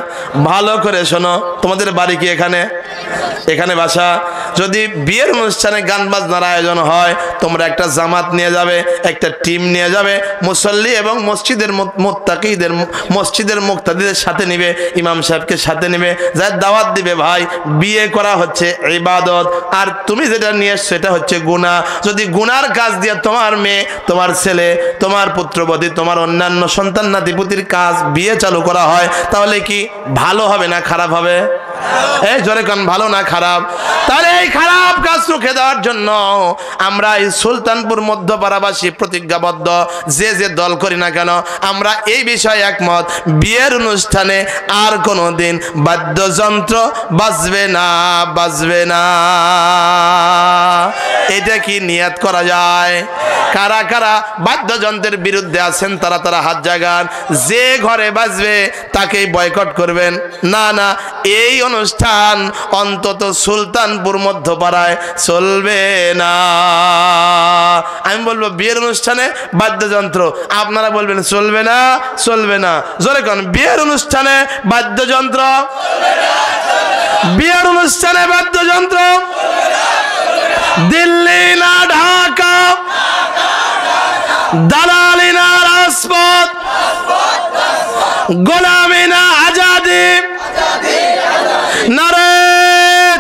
ভালো করে শোনো। তোমাদের বাড়ি কি এখানে? এখানে বাসা। যদি বিয়ের অনুষ্ঠানে গান বাজনার আয়োজন হয়, তোমরা একটা জামাত নিয়ে যাবে, একটা টিম নিয়ে যাবে, মুসল্লি এবং মসজিদের মুত্তাকিদের, মসজিদের মুক্তাদিদের সাথে নিবে, ইমাম সাহেবকে সাথে নিবে, যার দাওয়াত দিবে, ভাই বিয়ে করা হচ্ছে ইবাদত, আর তুমি যেটা নিয়ে এসছো সেটা হচ্ছে গুনাহ। যদি গুনার কাজ দিয়ে তোমার মেয়ে, তোমার ছেলে, তোমার পুত্রবধূ, তোমার অন্যান্য সন্তান নাতিপুতির কাজ বিয়ে চালু করা হয়, তাহলে কি ভালো হবে না খারাপ হবে? এই জোরে কান, ভালো না খারাপ? তাহলে এই খারাপ কাজ রুখে দেওয়ার জন্য আমরা এই সুলতানপুর মধ্যপাড়াবাসী প্রতিজ্ঞাবদ্ধ, যে যে দল করি না কেন, আমরা এই বিষয়ে একমত, বিয়ের অনুষ্ঠানে আর কোনো দিন বাদ্যযন্ত্র বাজবে না, বাজবে না। এটা কি নিয়ত করা যায়? কারা কারা বাদ্যযন্ত্রের বিরুদ্ধে আছেন তারা তারা হাত জাগান। যে ঘরে বাজবে তাকেই বয়কট করবেন। না না, এই অনুষ্ঠান অন্তত সুলতানপুর মধ্যপাড়ায় চলবে না। আমি বলবো বিয়ের অনুষ্ঠানে বাদ্যযন্ত্র, আপনারা বলবেন চলবে না, চলবে না। জোরে কোন, বিয়ের অনুষ্ঠানে বাদ্যযন্ত্র, বিয়ের অনুষ্ঠানে বাদ্যযন্ত্র, দিল্লি না ঢাকা, দালালি না রাজপথ, গোলামি না আজাদি, নারে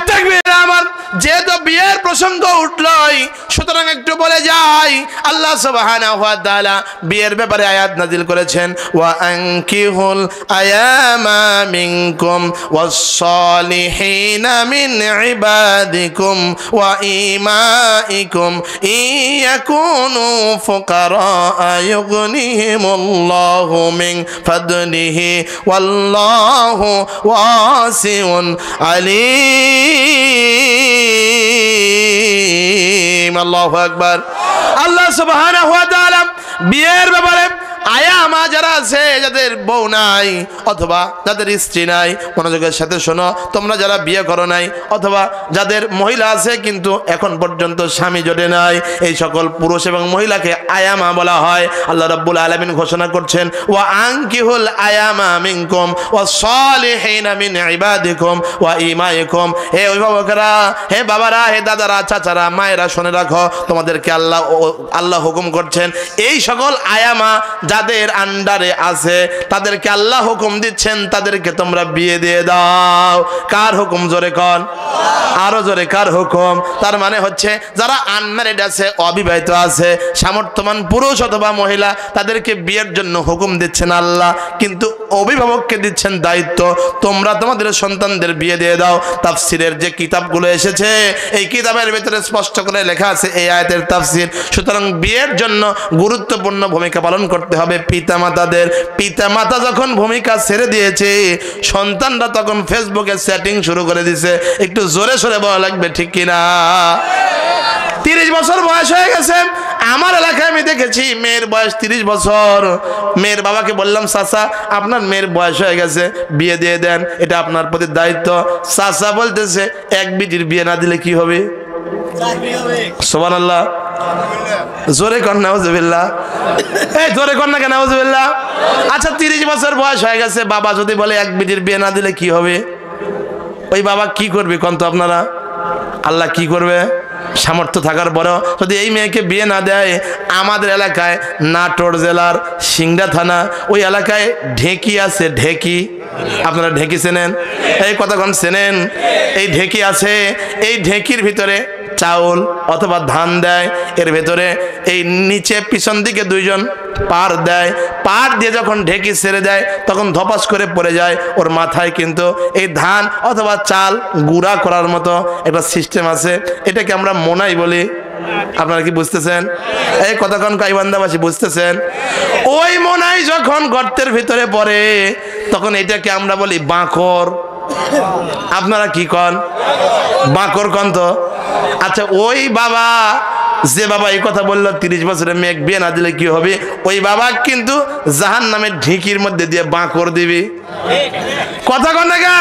তাকবীর। আমার যেহেতু বিয়ের প্রসঙ্গ উঠলই, সুতরাং একটু বলে যাই, আল্লাহ সুবহানাহু ওয়া তাআলা বিয়ের ব্যাপারে আয়াত নাজিল করেছেন, ওয়া আনকিহুল আয়ামা মিনকুম ওয়াস-সালিহিনা মিন ইবাদিকুম ওয়া ইমাইকুম ইয়াকুনু ফুকারা ইউগনিহিমুল্লাহু মিন ফাদলিহি ওয়াল্লাহু ওয়াসিউন আলিম। আল্লাহু আকবার। আল্লাহ সুবহানাহু ওয়া তাআলা বিয়ের ব্যাপারে আয়ামা যারা আছে, যাদের বউ নাই অথবা যাদের স্ত্রী নাই, মনোযোগের সাথে শোনো, তোমরা যারা বিয়ে করো নাই অথবা যাদের মহিলা আছে কিন্তু এখন পর্যন্ত স্বামী জোটে নাই, এই সকল পুরুষ এবং মহিলাকে আয়ামা বলা হয়। আল্লাহ রাব্বুল আলামিন ঘোষণা করছেন, ওয়া আনকিহুল আয়ামা মিনকুম ওয়াস-সালিহিনা মিন ইবাদিকুম ওয়া ইমাইকুম। হে অভিভাবকরা, হে বাবারা, হে দাদারা, চাচারা, মায়েরা, শুনে রাখো, তোমাদেরকে আল্লাহ হুকুম করছেন, এই সকল আয়ামা যাদের আন্ডারে আছে তাদেরকে আল্লাহ হুকুম দিচ্ছেন, তাদেরকে তোমরা বিয়ে দিয়ে দাও। কার হুকুম? জোরে কন, আরো জোরে, কার হুকুম? তার মানে হচ্ছে যারা আনম্যারিড আছে, অবিবাহিত আছে, সামর্থ্যবান পুরুষ অথবা মহিলা, তাদেরকে বিয়ের জন্য হুকুম দিচ্ছেন আল্লাহ, কিন্তু অভিভাবককে দিচ্ছেন দায়িত্ব, তোমরা তোমাদের সন্তানদের বিয়ে দিয়ে দাও। তাফসিরের যে কিতাবগুলো এসেছে, এই কিতাবের ভিতরে স্পষ্ট করে লেখা আছে এই আয়াতের তাফসির। সুতরাং বিয়ের জন্য গুরুত্বপূর্ণ ভূমিকা পালন করতে হবে পিতামাতাদের। পিতা মাতা যখন ভূমিকা ছেড়ে দিয়েছে, সন্তানরা তখন ফেসবুকে সেটিং শুরু করে দিছে। একটু জোরে সোরে বলা লাগবে, ঠিক কিনা? 30 বছর বয়স হয়ে গেছে। আমার এলাকায় আমি দেখেছি মেয়ের বয়স 30 বছর। মেয়ের বাবাকে বললাম, চাচা আপনার মেয়ের বয়স হয়ে গেছে, বিয়ে দিয়ে দেন, এটা আপনার প্রতি দায়িত্ব। চাচা বলতেছে, এক বিটির বিয়ে না দিলে কি হবে? সুবহানাল্লাহ, জোরে কর নাউজুবিল্লাহ। এই জোরে কর না কেন নাউজুবিল্লাহ? আচ্ছা 30 বছর বয়স হয়ে গেছে, বাবা যদি বলে এক বিটির বিয়ে না দিলে কি হবে? ওই বাবা কি করবে কোন তো আপনারা? আল্লাহ কি করবে? সামর্থ্য থাকার পরেও যদি এই মেয়েকে বিয়ে না দেয়, আমাদের এলাকায় নাটোর জেলার সিংড়া থানা ওই এলাকায় ঢেকি আছে, ঢেকি, আপনারা ঢেকি চেনেন? এই কতক্ষণ চেনেন? এই ঢেকি আছে, এই ঢেকির ভিতরে চাউল অথবা ধান দেয়, এর ভেতরে এই নিচে পিছন দিকে দুইজন পার দেয়, পার দিয়ে যখন ঢেকি ছেড়ে দেয় তখন ধপাস করে পড়ে যায়, ওর মাথায় কিন্তু এই ধান অথবা চাল গুঁড়া করার মতো একটা সিস্টেম আছে, এটাকে আমরা মোনাই বলি। আপনারা কি বুঝতেছেন? এই কতক্ষণ গাইবান্ধাবাসী বুঝতেছেন? ওই মোনাই যখন গর্তের ভিতরে পড়ে তখন এটাকে আমরা বলি বাঁকর। আপনারা কি কন? বাঁকর কন তো? আচ্ছা ওই বাবা, যে বাবা এই কথা বললো 30 বছরের মেয়ে বিয়ে না দিলে কি হবে, ওই বাবা কিন্তু জাহান্নামের ঢিকির মধ্যে দিয়ে বাঁকর দিবি। কথা কন না?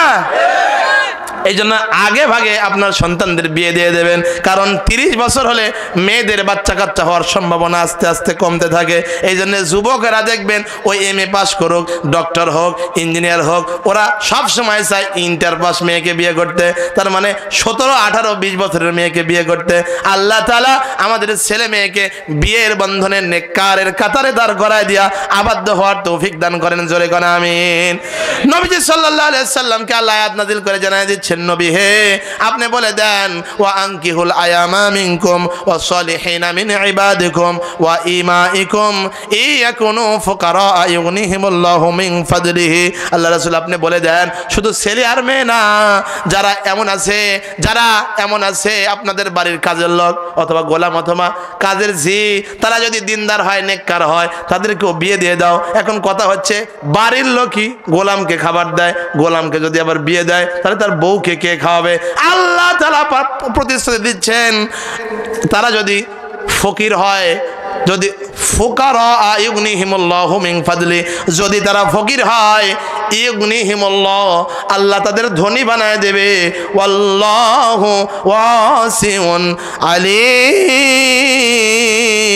এই জন্য আগে ভাগে আপনার সন্তানদের বিয়ে দিয়ে দেবেন, কারণ 30 বছর হলে মেয়েদের বাচ্চা কাচ্চা হওয়ার সম্ভাবনা আস্তে আস্তে কমতে থাকে। এই জন্য যুবকেরা দেখবেন ওই MA পাস করুক, ডক্টর হোক, ইঞ্জিনিয়ার হোক, ওরা সব সময় চায় ইন্টার পাস মেয়েকে বিয়ে করতে, তার মানে 17, 18, 20 বছরের মেয়েকে বিয়ে করতে। আল্লাহ তাআলা আমাদের ছেলে মেয়েকে বিয়ের বন্ধনে নেককারের কাতারে দাঁড় করায় দিয়া আবদ্ধ হওয়ার তৌফিক দান করেন, জোরে কোন আমিন। নবীজি সাল্লাল্লাহু আলাইহি সাল্লামকে আল্লাহ আয়াত নাযিল করে জানায় দিচ্ছেন, নবী হে আপনি বলে দেন, ওয়া আনকিহুল আয়ামা মিনকুম ওয়া সালিহিনা মিন ইবাদিকুম ওয়া ইমাইকুম ইয়াকুনু ফুকারা ইউগনিহিমুল্লাহু মিন ফাদলিহি। আল্লাহ রাসূল আপনি বলে দেন, শুধু ছেলে আর মেয়ে না, যারা এমন আছে আপনাদের বাড়ির কাজের লোক অথবা গোলাম অথবা কাজের ঝি, তারা যদি দিনদার হয়, নেককার হয়, তাদেরকেও বিয়ে দিয়ে দাও। এখন কথা হচ্ছে বাড়ির লোকই গোলামকে খাবার দেয়, গোলামকে যদি আবার বিয়ে দেয় তাহলে তার বউকে কে খাওয়াবে? আল্লাহ তাআলা প্রতিশ্রুতি দিচ্ছেন, তারা যদি ফকির হয়, যদি ফুকারা ইউগনিহিমুল্লাহু মিন ফাদলি, যদি তারা ফকির হয়, ইউগনিহিমুল্লাহ আল্লাহ তাদের ধনী বানায় দেবে। ওয়াল্লাহু ওয়াসিউন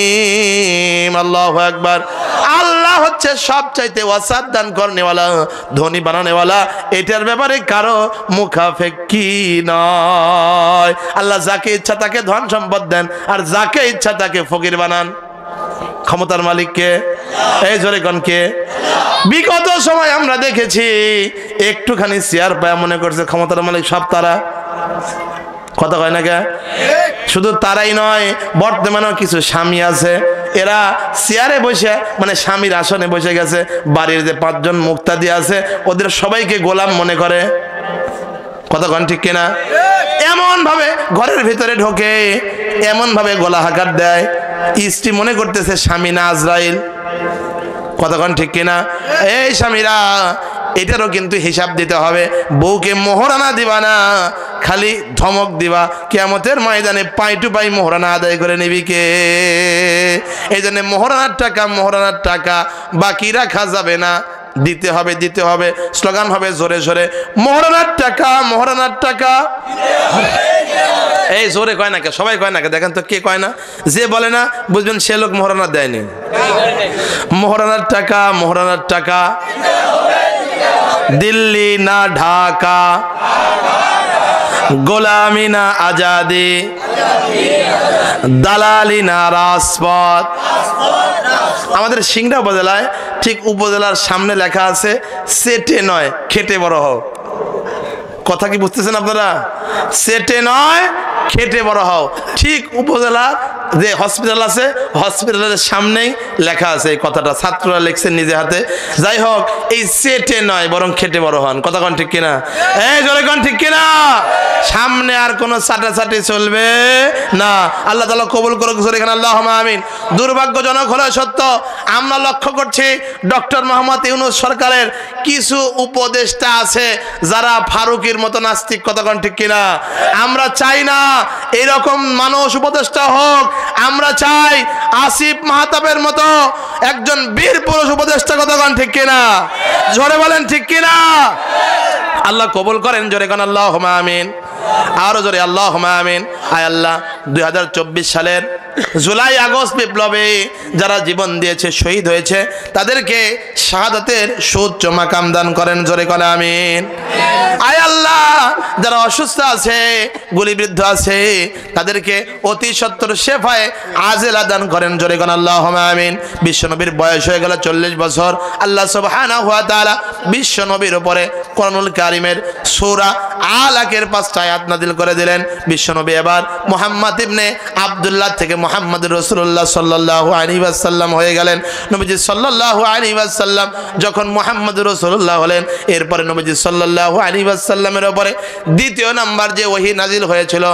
আলিম। আল্লাহু আকবার। আল্লাহ হচ্ছে সবচাইতে ওয়াসাত দান করনেওয়ালা, ধনী বানানেওয়ালা। এটার ব্যাপারে কারো মুখাফেক্কি নয়। আল্লাহ যাকে ইচ্ছা তাকে ধন সম্পদ দেন, আর যাকে ইচ্ছা তাকে ফকির বানান। ক্ষমতার মালিককে? এই জোরে গণকে। বিগত সময় আমরা দেখেছি একটুখানি চেয়ার পায় মনে করছে ক্ষমতার মালিক সব তারা। কথা কয় না কে? শুধু তারাই নয়, বর্তমানেও কিছু স্বামী আছে, এরা চেয়ারে বসে, মানে স্বামীর আসনে বসে গেছে, বাড়ির যে 5 জন মুক্তাদি আছে ওদের সবাইকে গোলাম মনে করে। কথা কন ঠিক কিনা? এমন ভাবে ঘরের ভিতরে ঢোকে, এমন ভাবে গলা হাকার দেয়, স্ত্রী মনে করতেছে স্বামী না আজরাইল। কথা কন ঠিক কিনা? এই স্বামীরা, এটারও কিন্তু হিসাব দিতে হবে। বউকে মোহরানা দিবা না, খালি ধমক দিবা। কিয়ামতের ময়দানে পাই টু পাই মোহরানা আদায় করে নিবি কে? এই জন্য মোহরানার টাকা বাকি রাখা যাবে না, দিতে হবে। স্লোগান হবে জোরে জোরে, মোহরানার টাকা। এই জোরে কয় না কে? সবাই কয় না কে? দেখেন তো কে কয় না? যে বলে না বুঝবেন সে লোক মোহরানা দেয়নি। মোহরানার টাকা দিল্লি না ঢাকা, গোলামি না আজাদি, দালালি না রাজপথ। আমাদের সিংড়া উপজেলায় ঠিক উপজেলার সামনে লেখা আছে, সেটে নয় খেটে বড় হও। কথা কি বুঝতেছেন আপনারা? সেটে নয় খেটে বড় হও। ঠিক উপজেলা যে হসপিটাল আছে হসপিটালের সামনেই লেখা আছে এই কথাটা, ছাত্ররা লিখছে নিজে হাতে। যাই হোক, এই চেটে নয় বরং খেটে বড় হন, কথা কোন ঠিক কিনা? এই জোরে কোন ঠিক কিনা? সামনে আর কোনো চাটাচাটি চলবে না। আল্লাহ তাআলা কবুল করুক, জোরে এখানে আল্লাহুম্মা আমিন। দুর্ভাগ্যজনক হলো সত্য, আমরা লক্ষ্য করছি ডক্টর মোহাম্মদ ইউনূস সরকারের কিছু উপদেষ্টা আছে যারা ফারুকের মতো নাস্তিক, কথা কোন ঠিক কিনা? আমরা চাই না এরকম মানুষ উপদেষ্টা হোক, আমরা চাই আসিফ মাহতাবের মতো একজন বীর পুরুষ উপদেষ্টা, কথা কোন ঠিক কিনা? জোরে বলেন ঠিক কিনা? আল্লাহ কবুল করেন, জোরে কোন আল্লাহুম্মা আমিন। আরো জোরে আল্লাহুম্মা আমিন। আয় আল্লাহ, 2024 সালের জুলাই আগস্ট বিপ্লবে যারা জীবন দিয়েছে, শহীদ হয়েছে, তাদেরকে শাহাদাতের সুউচ্চ মাকাম দান করেন, জোরে কোন আমিন। আয় আল্লাহ, যারা অসুস্থ আছে, গুলিবিদ্ধ আছে, তাদেরকে অতি সত্বর শেফায়ে আজেলা দান করেন, জোরে কোন আল্লাহুম্মা আমিন। বিশ্বনবীর বয়স হয়ে গেল 40 বছর। আল্লাহ সুবহানাহু ওয়া তাআলা বিশ্বনবীর উপরে কোরআনুল কারীমের সূরা আলাকের 5টা আয়াত নাযিল করে দিলেন। বিশ্বনবী এবার মুহাম্মদ ইবনে আব্দুল্লাহ থেকে মুহাম্মদুর রাসূলুল্লাহ সাল্লাল্লাহু আলাইহি ওয়াসাল্লাম হয়ে গেলেন। নবীজি সাল্লাল্লাহু আলাইহি ওয়াসাল্লাম যখন মুহাম্মদুর রাসূলুল্লাহ হলেন, এরপরে নবীজি সাল্লাল্লাহু আলাইহি ওয়াসাল্লামের উপরে দ্বিতীয় নাম্বার যে ওহী নাযিল হয়েছিল,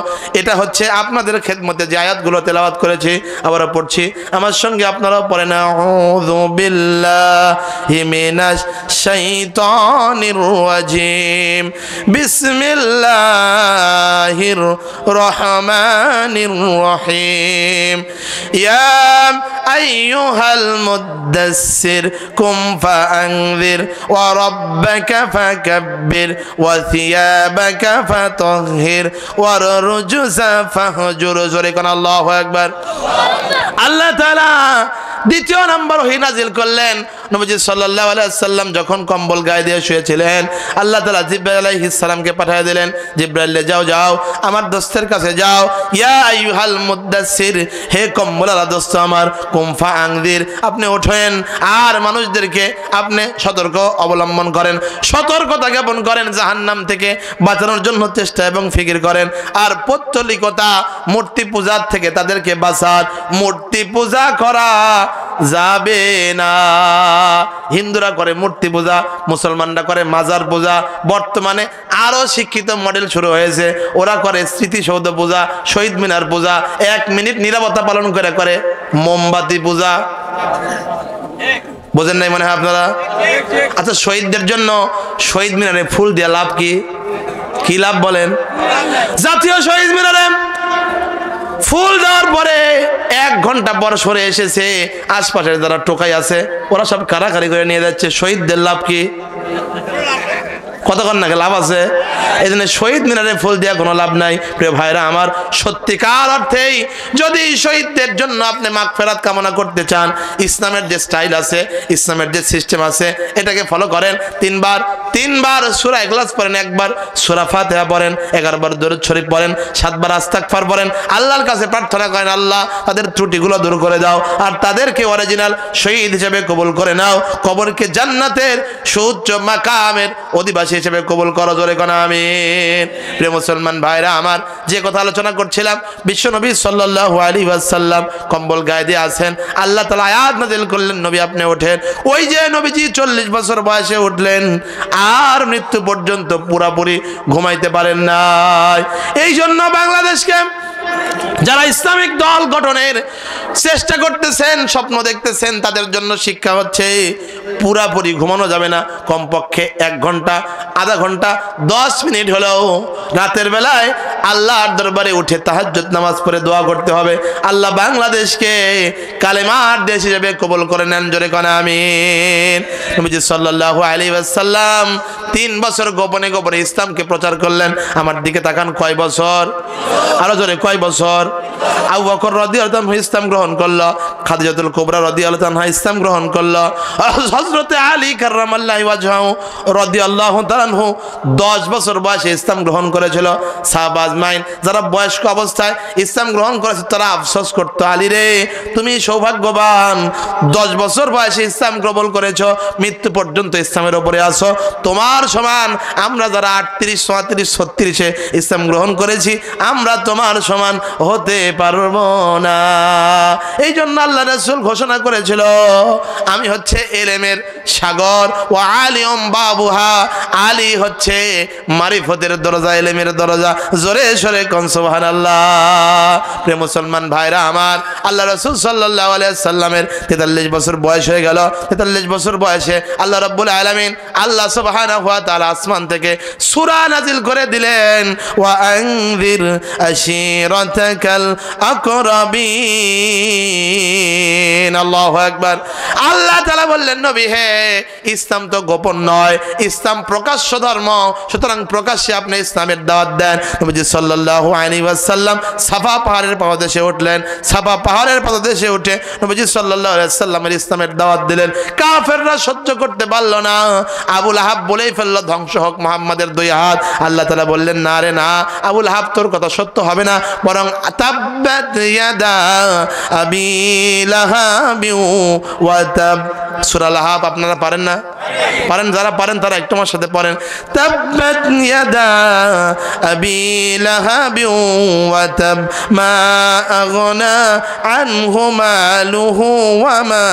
এটা হচ্ছে আপনাদের খেদমতে যে আয়াতগুলো তেলাওয়াত করেছি, আবারও পড়ছি, আমার সঙ্গে আপনারাও পড়েন। আউযু বিল্লাহি মিনাশ শাইতানির রাজিম, বিসমিল্লাহির রহমানির রহিম। ইয়া আইয়ুহাল মুদ্দাসসির কুম ফাআনযির ওয়া রাব্বাকা ফাকাব্বির ওয়া থিয়াবাকা ফাতাহহির ওয়ার রুজুসা ফাহজুর, জোরে কোন আল্লাহু আকবার। আল্লাহ তাআলা দ্বিতীয় নম্বর ওহী নাযিল করলেন। নবীজি সাল্লাল্লাহু আলাইহি ওয়াসাল্লাম যখন কম্বল গায়ে দিয়ে শুয়েছিলেন, আল্লাহ তাআলা জিবরাইল আলাইহিস সালামকে পাঠিয়ে দিলেন, জিবরাইল যাও যাও আমার দোস্তের কাছে যাও, ইয়া আইয়ুহাল মুদ্দাসসির, হে কম্বলওয়ালা দোস্ত আমার, কুম ফাআনযির, আপনি ওঠেন আর মানুষদেরকে আপনি সতর্ক অবলম্বন করেন, সতর্কতা জ্ঞাপন করেন, জাহান্নাম থেকে বাঁচানোর জন্য চেষ্টা এবং ফিকির করেন, আর পৌত্তলিকতা মূর্তি পূজার থেকে তাদেরকে বাঁচান। মূর্তি পূজা করা যাবে না। হিন্দুরা করে মূর্তি পূজা, মুসলমানরা করে মাজার পূজা। বর্তমানে আরো শিক্ষিত মডেল শুরু হয়েছে, ওরা করে স্মৃতিসৌধ পূজা, শহীদ মিনার পূজা, 1 মিনিট নীরবতা পালন করে করে মোমবাতি পূজা। বোঝেন নাই মনে হয় আপনারা? আচ্ছা, শহীদদের জন্য শহীদ মিনারে ফুল দিয়ে লাভ কি? কি লাভ বলেন? জাতীয় শহীদ মিনারে ফুল দেওয়ার পরে 1 ঘন্টা পর সরে এসেছে, আশপাশের যারা টোকাই আছে ওরা সব কারাকারি করে নিয়ে যাচ্ছে। শহীদদের লাভ কি? কতক্ষণ নাকি লাভ আছে? এই জন্য শহীদ মিনারে ফুল দেওয়া কোনো লাভ নাই। প্রিয় ভাইরা আমার, সত্যিকার অর্থেই যদি শহীদদের জন্য আপনি মাগফিরাত কামনা করতে চান, ইসলামের যে স্টাইল আছে, ইসলামের যে সিস্টেম আছে, এটাকে ফলো করেন। 3 বার সূরা ইখলাস পড়েন, 1 বার সূরা ফাতিহা পড়েন, 11 বার দরুদ শরীফ পড়েন, 7 বার ইস্তিগফার পড়েন, আল্লাহর কাছে প্রার্থনা করেন, আল্লাহ তাদের ত্রুটিগুলো দূর করে দাও আর তাদেরকে অরিজিনাল শহীদ হিসেবে কবুল করে নাও, কবরকে জান্নাতের সুউচ্চ মাকামের অধিবাসী হিসেবে কবুল করো, জোরে কোন আমিন। প্রিয় মুসলমান ভাইরা আমার, যে কথা আলোচনা করছিলাম, বিশ্বনবী সাল্লাল্লাহু আলাইহি ওয়াসাল্লাম কম্বল গায়ে দিয়ে আছেন, আল্লাহ তাআলা আয়াত নাযিল করলেন, নবী আপনি ওঠেন। ওই যে নবীজি 40 বছর বয়সে উঠলেন, আর মৃত্যু পর্যন্ত পুরাপুরি ঘুমাইতে পারেন নাই। এই জন্য বাংলাদেশকে যারা ইসলামিক দল গঠনের চেষ্টা করতেছেন, স্বপ্ন দেখতেছেন, তাদের জন্য শিক্ষা হচ্ছে পুরাপুরি ঘুমানো যাবে না, কমপক্ষে 1 ঘন্টা, আধা ঘন্টা, 10 মিনিট হলেও রাতের বেলায় আল্লাহর দরবারে উঠে তাহাজ্জুদ নামাজ পড়ে দোয়া করতে হবে। আল্লাহ বাংলাদেশকে কালেমার দেশ হিসেবে কবুল করে নেন, জোরে কোন আমিন। নবীজি সাল্লাল্লাহু আলাইহি ওয়াসাল্লাম 3 বছর গোপনে গোপনে ইসলামকে প্রচার করলেন। আমার দিকে তাকান, কয় বছর? আরো জোরে, কয় বছর? আবু বকর রাদিয়াল্লাহু আনহু ইসলাম গ্রহণ করলো, খাদিজাতুল কুবরা রাদিয়াল্লাহু আনহা ইসলাম গ্রহণ করলো, হযরত আলী কাররামাল্লাহু ওয়াজহাহু রাদিয়াল্লাহু তাআলা আনহু 10 বছর বয়সে ইসলাম গ্রহণ করেছিল। সাহাবা আজমাইন, যারা বয়স্ক অবস্থায় ইসলাম গ্রহণ করেছে তারা আফসোস করতো, আলী রে তুমি সৌভাগ্যবান, 10 বছর বয়সে ইসলাম গ্রহণ করেছো, মৃত্যু পর্যন্ত ইসলামের উপরে আসো। তোমার সমান আমরা যারা 38, 34, 36-এ ইসলাম গ্রহণ করেছি, আমরা তোমার সমান হতে পারবো না। এই জন্য আল্লাহ রাসূল ঘোষণা করেছিল, আমি হচ্ছে এলেমের সাগর, ও আলিয়ম বাবুহা, আলী হচ্ছে মারিফতের দরজা, এলেমের দরজা। জোরে সরে কোন সুবহানাল্লাহ। প্রিয় মুসলমান ভাইরা আমার, আল্লাহ রাসূল সাল্লাল্লাহু আলাইহি সাল্লামের 43 বছর বয়স হয়ে গেল। 43 বছর বয়সে আল্লাহ রাব্বুল আলামিন, আল্লাহ সুবহানাহু ওয়া তাআলা আসমান থেকে সূরা নাজিল করে দিলেন, ওয়া আনযির আশীরাতাকাল আকরাবিন। আল্লাহু আকবার। আল্লাহ তাআলা বললেন, নবী হে, ইসলাম তো গোপন নয়, ইসলাম প্রকাশ্য ধর্ম, সুতরাং প্রকাশ্যে আপনি ইসলামের দাওয়াত দেন। নবীজি সাল্লাল্লাহু আলাইহি ওয়াসাল্লাম সাফা পাহাড়ের পাদদেশে উঠলেন। সাফা পাহাড়ের পাদদেশে উঠে নবীজি সাল্লাল্লাহু আলাইহি ওয়াসাল্লামের ইসলামের দাওয়াত দিলেন। কাফেররা সহ্য করতে পারল না। আবু লাহাব বলেই ফেলল, ধ্বংস হোক মুহাম্মাদের 2 হাত। আল্লাহ তাআলা বললেন, না রে না, আবু লাহাব তোর কথা সত্য হবে না, বরং তাব্বাত ইয়াদা আবি লাহাবি ওয়া তাব। সূরা লাহাব আপনারা পারেন না? পারেন? যারা পারেন তারা একটু আমার সাথে পড়েন, তাব্বাত ইয়াদা আবি লাহাবি ওয়া তাব মা আগনা আনহু মালুহু ওয়া মা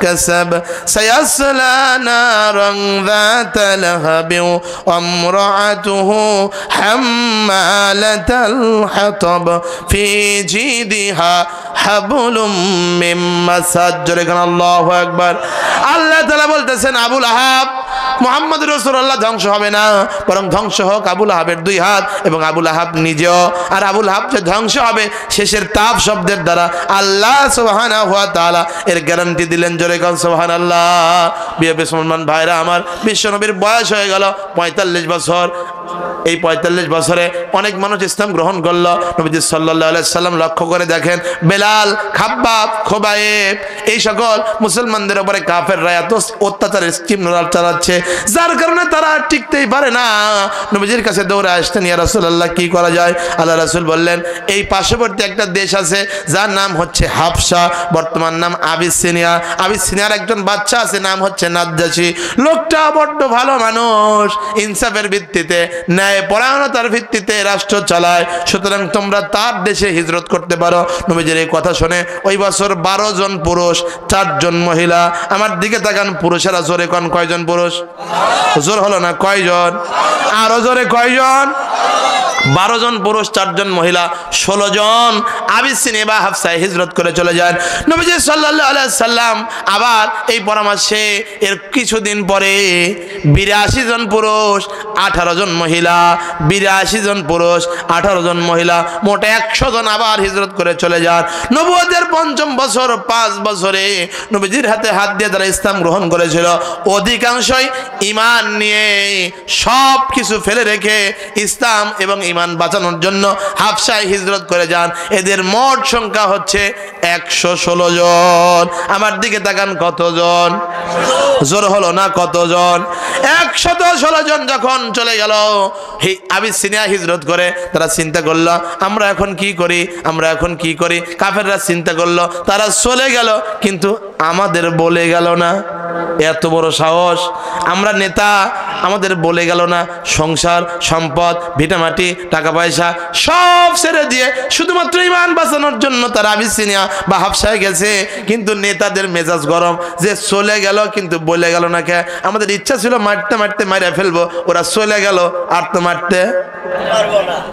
কাসাব সায়াসলা নারান যাতা লাহাবি ওয়া ইমরাআতুহু হাম্মালাতাল হাতাব ফি জিদিহা হাবলুম মিন মাসাদ। জোরে গান আল্লাহু আকবার। আল্লাহ তাআলা বলতেছেন, আবু লাহাব, মুহাম্মদ রাসূলুল্লাহ ধ্বংস হবে না, বরং ধ্বংস হোক আবু লাহাবের 2 হাত এবং আবু লাহাব নিজেও। আর আবু লাহাব যে ধ্বংস হবে শেষের তাব শব্দের দ্বারা আল্লাহ সুবহানাহু ওয়া তাআলা এর গ্যারান্টি দিলেন। জোরে গান সুবহানাল্লাহ। বিয়ে মুসলমান ভাইরা আমার, বিশ্বনবীর বয়স হয়ে গেল 45 বছর। এই 45 বছরে অনেক মানুষ ইসলাম গ্রহণ করলো। নবীজি সাল্লাল্লাহু আলাইহি সাল্লাম লক্ষ্য করে দেখেন, বেলাল, খাব্বাব, খোবায়েব, এই সকল মুসলমানদের উপরে কাফেররা এত অত্যাচারের স্কিম চালাচ্ছে, যার কারণে তারা টিকতেই পারে না। নবীজির কাছে দৌড়ে আসতেন, ইয়া রাসূলুল্লাহ কি করা যায়? আল্লাহ রাসূল বললেন, এই পার্শ্ববর্তী একটা দেশ আছে যার নাম হচ্ছে হাবশা, বর্তমান নাম আবিসিনিয়া। আবিসিনিয়ার একজন বাচ্চা আছে, নাম হচ্ছে নাজ্জাশী। লোকটা বড্ড ভালো মানুষ, ইনসাফের ভিত্তিতে, ন্যায় পরায়ণতার ভিত্তিতে রাষ্ট্র চালায়, সুতরাং তোমরা তার দেশে হিজরত করতে পারো। নবীজির এই কথা শুনে ওই বছর 12 জন পুরুষ, 4 জন মহিলা। আমার দিকে তাকান, পুরুষেরা জোরে কোন কয়জন পুরুষ? জোর হলো না, কয়জন? আরো জোরে, কয়জন? 12 জন পুরুষ, 4 জন মহিলা, 16 জন আবিসিনিয়া বা হাবশায় হিজরত করে চলে যান। নবীজি সাল্লাল্লাহু আলাইহি সাল্লাম আবার এই পরামর্শে এর কিছুদিন পরে 82 জন পুরুষ, 18 জন মহিলা, 82 জন পুরুষ, 18 জন মহিলা, মোট 100 জন আবার হিজরত করে চলে যান। নবুয়তের 5ম বছর, 5 বছরে নবীজির হাতে হাত দিয়ে যারা ইসলাম গ্রহণ করেছিল, অধিকাংশই ঈমান নিয়ে সব কিছু ফেলে রেখে ইসলাম এবং ঈমান বাঁচানোর জন্য হাবশায় হিজরত করে যান। এদের মোট সংখ্যা হচ্ছে 116 জন। আমার দিকে তাকান, কতজন? জোর হলো না, কতজন? 116 জন যখন চলে গেল আবিসিনিয়া হিজরত করে, তারা চিন্তা করলো, আমরা এখন কি করি, আমরা এখন কি করি? কাফেররা চিন্তা করলো, তারা চলে গেল কিন্তু আমাদের বলে গেল না। এত বড় সাহস! আমরা নেতা, আমাদের বলে গেল না। সংসার, সম্পদ, ভিটামাটি, টাকা পয়সা সব ছেড়ে দিয়ে শুধুমাত্র ঈমান বাঁচানোর জন্য তারা আবিসিনিয়া বা হাবশায় গেছে। কিন্তু নেতাদের মেজাজ গরম, যে চলে গেল কিন্তু বলে গেল না। কে? আমাদের ইচ্ছা ছিল মারতে মারতে মাইরা ফেলবো, ওরা চলে গেল, আর তো মারতে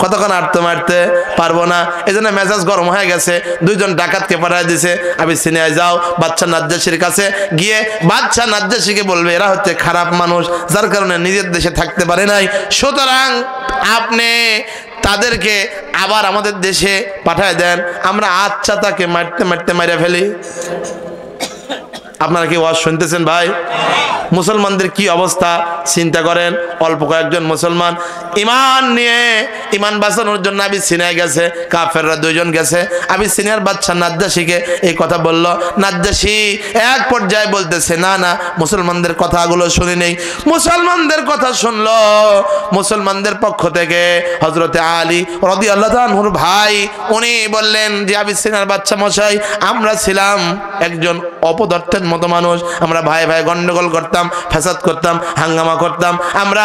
কতক্ষণ, আর তো মারতে পারবো না। এই জন্য মেজাজ গরম হয়ে গেছে। 2 জন ডাকাতকে পাঠায় দিছে, আবিসিনিয়ায় যাও, বাদশা নাজ্জাশীর কাছে গিয়ে বাদশা নাজ্জাশীকে বলবে এরা হচ্ছে খারাপ মানুষ, যার কারণে নিজের দেশে থাকতে পারে নাই, সুতরাং আপনি তাদেরকে আবার আমাদের দেশে পাঠায় দেন, আমরা আচ্ছা তাকে মারতে মারতে মাইরা ফেলি। আপনারা কি ওয়াজ শুনতেছেন ভাই? মুসলমানদের কি অবস্থা চিন্তা করেন। অল্প কয়েকজন মুসলমান ইমান নিয়ে ইমান বাঁচানোর জন্য আবিসিনিয়ায় গেছে, কাফেররা 2 জন গেছে। আবিসিনিয়ার বাদশা নাজ্জাশীকে এই কথা বলল। নাজ্জাশী এক পর্যায়ে বলতেছে না না, মুসলমানদের কথাগুলো শুনি নেই। মুসলমানদের কথা শুনলো। মুসলমানদের পক্ষ থেকে হযরতে আলী রাদিয়াল্লাহু তাআলা আনহুর ভাই উনি বললেন যে আবিসিনিয়ার বাদশা মশাই, আমরা ছিলাম একজন অপদার্থের মতো মানুষ, আমরা ভাই ভাই গন্ডগোল করতাম, ফ্যাসাদ করতাম, হাঙ্গামা করতাম। আমরা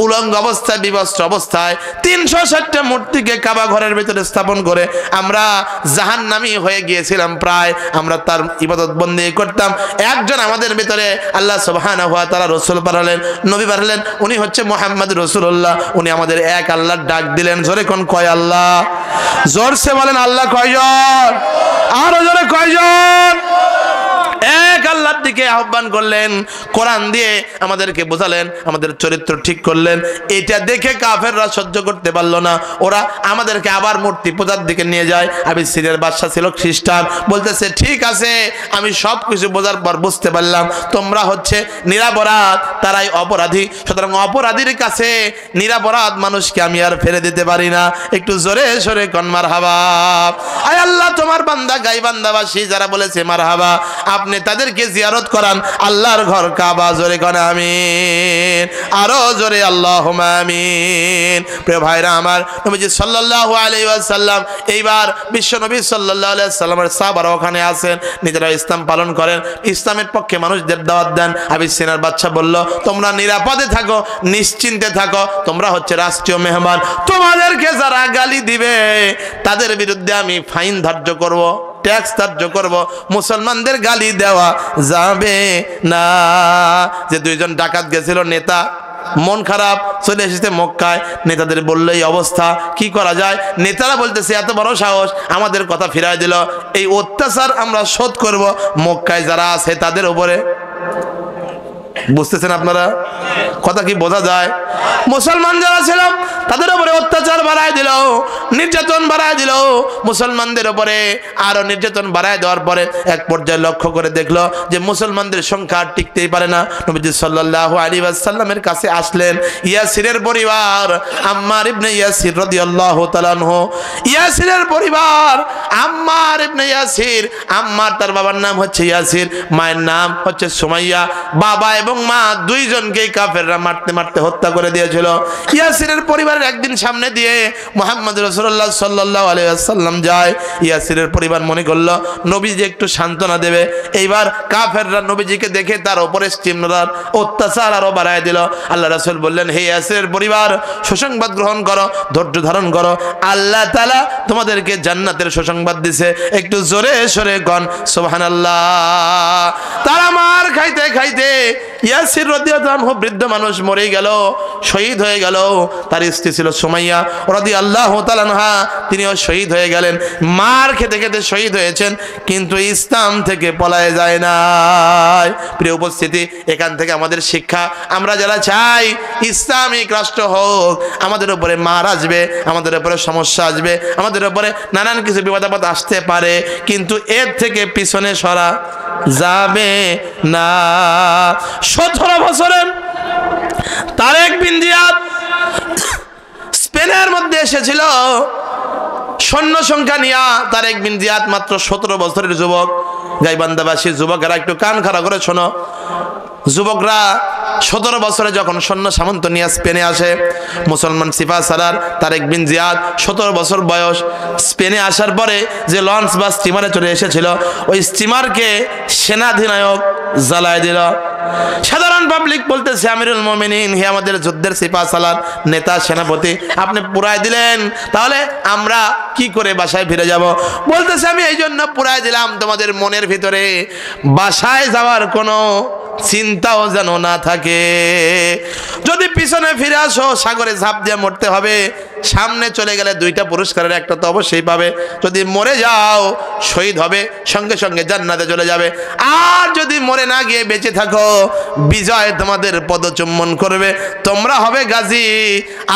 উলঙ্গ অবস্থায় বিবস্ত্র অবস্থায় 360টা মূর্তিকে কাবা ঘরের ভিতরে স্থাপন করে আমরা জাহান্নামী হয়ে গিয়েছিলাম প্রায়। আমরা তার ইবাদত বন্দেগী করতাম। একজন আমাদের ভিতরে আল্লাহ সুবহানাহু ওয়া তাআলা রাসূল পাঠালেন, নবী পাঠালেন, উনি হচ্ছে মুহাম্মদ রাসূলুল্লাহ। উনি আমাদের এক আল্লাহর ডাক দিলেন। জোরে কোন কয় আল্লাহ? জোরসে বলেন আল্লাহ কয়জন? আরো জোরে কয়জন? এক আল্লাহর দিকে আহ্বান করলেন, কোরআন দিয়ে আমাদেরকে বোঝালেন, আমাদের চরিত্র ঠিক করলেন। এটা দেখে কাফেররা সহ্য করতে পারলো না। ওরা আমাদেরকে আবার মূর্তি পূজার দিকে নিয়ে যায়। আবিসিনিয়ার বাদশা ছিল খ্রিস্টান, বলতেছে ঠিক আছে, আমি সব কিছু বোঝার পর বুঝতে পারলাম তোমরা হচ্ছে নিরাপরাধ, তারাই অপরাধী। সুতরাং অপরাধীর কাছে নিরাপরাধ মানুষকে আমি আর ফেলে দিতে পারি না। একটু জোরে সরে কোন মারহাবা। আয় আল্লাহ, তোমার বান্দা গাইবান্দাবাসী যারা বলেছে মারহাবা, আপনি তাদেরকে জিয়ারত করান আল্লাহর ঘর কাবা। জোরে কোন আমিন, আরো জোরে আল্লাহুম্মা আমিন। প্রিয় ভাইরা আমার, নবীজি সাল্লাল্লাহু আলাইহি ওয়াসাল্লাম এইবার বিশ্ব নবী সাল্লাল্লাহু আলাইহি ওয়াসাল্লামের সাহাবারা ওখানে আছেন, নিজেরা ইসলাম পালন করেন, ইসলামের পক্ষে মানুষদের দাওয়াত দেন। আবিসিনিয়ার বাদশা বলল, তোমরা নিরাপদে থাকো, নিশ্চিন্তে থাকো, তোমরা হচ্ছে রাষ্ট্রীয় মেহমান। তোমাদেরকে যারা গালি দিবে তাদের বিরুদ্ধে আমি ফাইন ধার্য করব, ট্যাক্স ধার্য করব। মুসলমানদের গালি দেওয়া যাবে না। যে 2 জন ডাকাত গেছিল, নেতা মন খারাপ, চলে এসেছে মক্কায়। নেতাদের বললো এই অবস্থা, কি করা যায়? নেতারা বলতেছে এত বড় সাহস, আমাদের কথা ফিরায় দিল, এই অত্যাচার আমরা শোধ করব মক্কায় যারা আছে তাদের উপরে। বুঝতেছেন আপনারা? কথা কি বোঝা যায়? মুসলমান যারা ছিল তাদের উপরে অত্যাচার বাড়ায় দিল, নির্যাতন বাড়ায় দিল। মুসলমানদের উপরে আরো নির্যাতন বাড়ায় দেওয়ার পরে এক পর্যায়ে লক্ষ্য করে দেখলো যে মুসলমানদের সংখ্যা আর টিকতেই পারে না। নবীজি সাল্লাল্লাহু আলাইহি ওয়াসাল্লামের কাছে আসলেন ইয়াসিরের পরিবার, আম্মার ইবনে ইয়াসির রাদিয়াল্লাহু তাআলা আনহু। ইয়াসিরের পরিবার আম্মার ইবনে ইয়াসির, আম্মার তার বাবার নাম হচ্ছে ইয়াসির, মায়ের নাম হচ্ছে সুমাইয়া। বাবা এবং মা 2 জনকেই কাফেররা মারতে মারতে হত্যা করে দিয়েছিল। ইয়াসিরের পরিবারের একদিন সামনে দিয়ে মুহাম্মদ রাসূলুল্লাহ সাল্লাল্লাহু আলাইহি ওয়াসাল্লাম যায়। ইয়াসিরের পরিবার মনে করলো নবীজি একটু সান্ত্বনা দেবে। এইবার কাফেররা নবীজিকে দেখে তার উপরে স্টিমরার অত্যাচার আরো বাড়ায় দিল। আল্লাহ রাসূল বললেন, হে ইয়াসিরের পরিবার, সুসংবাদ গ্রহণ করো, ধৈর্য ধারণ করো, আল্লাহ তাআলা তোমাদেরকে জান্নাতের সুসংবাদ দিছে। একটু জোরে সরে গন সুবহানাল্লাহ। তারা মার খাইতে খাইতে ইয়াসির রাদিয়াল্লাহু আনহু বৃদ্ধ মানুষ মরে গেল, শহীদ হয়ে গেল। তার স্ত্রী ছিল সুমাইয়া রাদিয়াল্লাহু তাআলা আনহা, তিনিও শহীদ হয়ে গেলেন। মার খেতে খেতে শহীদ হয়েছেন, কিন্তু ইসলাম থেকে পলায় যায় নাই। প্রিয় উপস্থিতি, এখান থেকে আমাদের শিক্ষা, আমরা যারা চাই ইসলামিক রাষ্ট্র হোক, আমাদের উপরে মার আসবে, আমাদের উপরে সমস্যা আসবে, আমাদের উপরে নানান কিছু বিপদ আপদ আসতে পারে, কিন্তু এর থেকে পিছনে সরা যাবে না। 17 বছরে তারেক বিন জিয়াদ স্পেনের মধ্যে এসেছিল সৈন্য সংখ্যা নিয়ে। তারেক বিন জিয়াদ মাত্র 17 বছরের যুবক। গাইবান্ধাবাসী যুবকেরা একটু কান খাড়া করে শোনো। যুবকরা 17 বছরে যখন সৈন্য সামন্ত নিয়ে স্পেনে আসে, মুসলমান সিপাহ সালার তারেক বিন জিয়াদ 17 বছর বয়স। স্পেনে আসার পরে যে লঞ্চ বা স্টিমারে চলে এসেছিল, ওই স্টিমারকে সেনাধিনায়ক জ্বালায় দিল। সাধারণ পাবলিক বলতেছে, আমিরুল মুমিনিন, হে আমাদের যুদ্ধের সিপাহ সালার নেতা সেনাপতি, আপনি পুরাই দিলেন, তাহলে আমরা কি করে বাসায় ফিরে যাব? বলতেছে, আমি এই জন্য পুরাই দিলাম তোমাদের মনের ভিতরে বাসায় যাওয়ার কোনো চিন্তাও যেন না থাকে। যদি পিছনে ফিরে আসো, সাগরে ঝাঁপ দিয়ে মরতে হবে। সামনে চলে গেলে 2টা পুরস্কারের একটা তো অবশ্যই পাবে। যদি মরে যাও, শহীদ হবে, সঙ্গে সঙ্গে জান্নাতে চলে যাবে। আর যদি মরে না গিয়ে বেঁচে থাকো, বিজয় তোমাদের পদচুম্বন করবে, তোমরা হবে গাজী।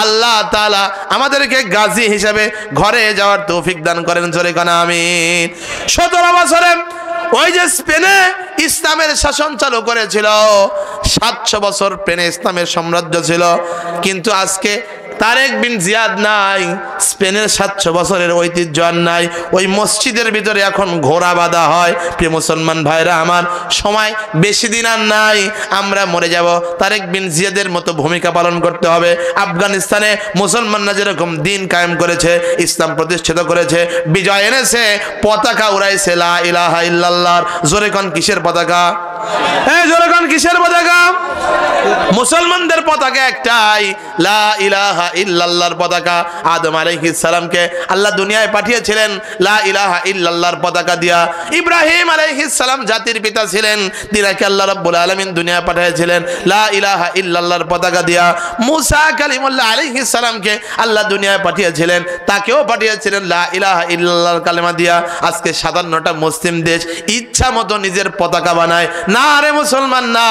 আল্লাহ তাআলা আমাদেরকে গাজী হিসেবে ঘরে যাওয়ার তৌফিক দান করেন। জোরে কানা আমিন। 17 বছরে ওই যে স্পেনে ইসলামের শাসন চালু করেছিল, 700 বছর স্পেনে ইসলামের সাম্রাজ্য ছিল, কিন্তু আজকে তারেক বিন জিয়াদ নাই, স্পেনের 700 বছরের ঐতিহ্য আর নাই। ওই মসজিদের ভিতরে এখন ঘোড়া বাঁধা হয়। প্রিয় মুসলমান ভাইরা আমার, সময় বেশি দিন আর নাই, আমরা মরে যাব। তারেক বিন জিয়াদের মতো ভূমিকা পালন করতে হবে। আফগানিস্তানে মুসলমানরা যেরকম দিন কায়েম করেছে, ইসলাম প্রতিষ্ঠিত করেছে, বিজয় এনেছে, পতাকা উড়াইছে লা ইলাহা ইল্লাল্লাহর। জোরে কোন কিসের পতাকা? জোরে কোন কিসের পতাকা? মুসলমানদের পতাকা একটাই, লা ইলাহা ইল্লাল্লাহর পতাকা। আদম আলাইহিস সালামকে আল্লাহ দুনিয়ায় পাঠিয়েছিলেন লা ইলাহা ইল্লাল্লাহর পতাকা দিয়া। ইব্রাহিম আলাইহিস সালাম জাতির পিতা ছিলেন, তিনাকে আল্লাহ রাব্বুল আলামিন দুনিয়ায় পাঠিয়েছিলেন লা ইলাহা ইল্লাল্লাহর পতাকা দিয়া। মুসা কালিমুল্লাহ আলাইহিস সালামকে আল্লাহ দুনিয়ায় পাঠিয়েছিলেন, তাকেও পাঠিয়েছিলেন লা ইলাহা ইল্লাল্লাহর কালেমা দিয়া। আজকে 57টা মুসলিম দেশ ইচ্ছা মতো নিজের পতাকা বানায়। না রে মুসলমান, না,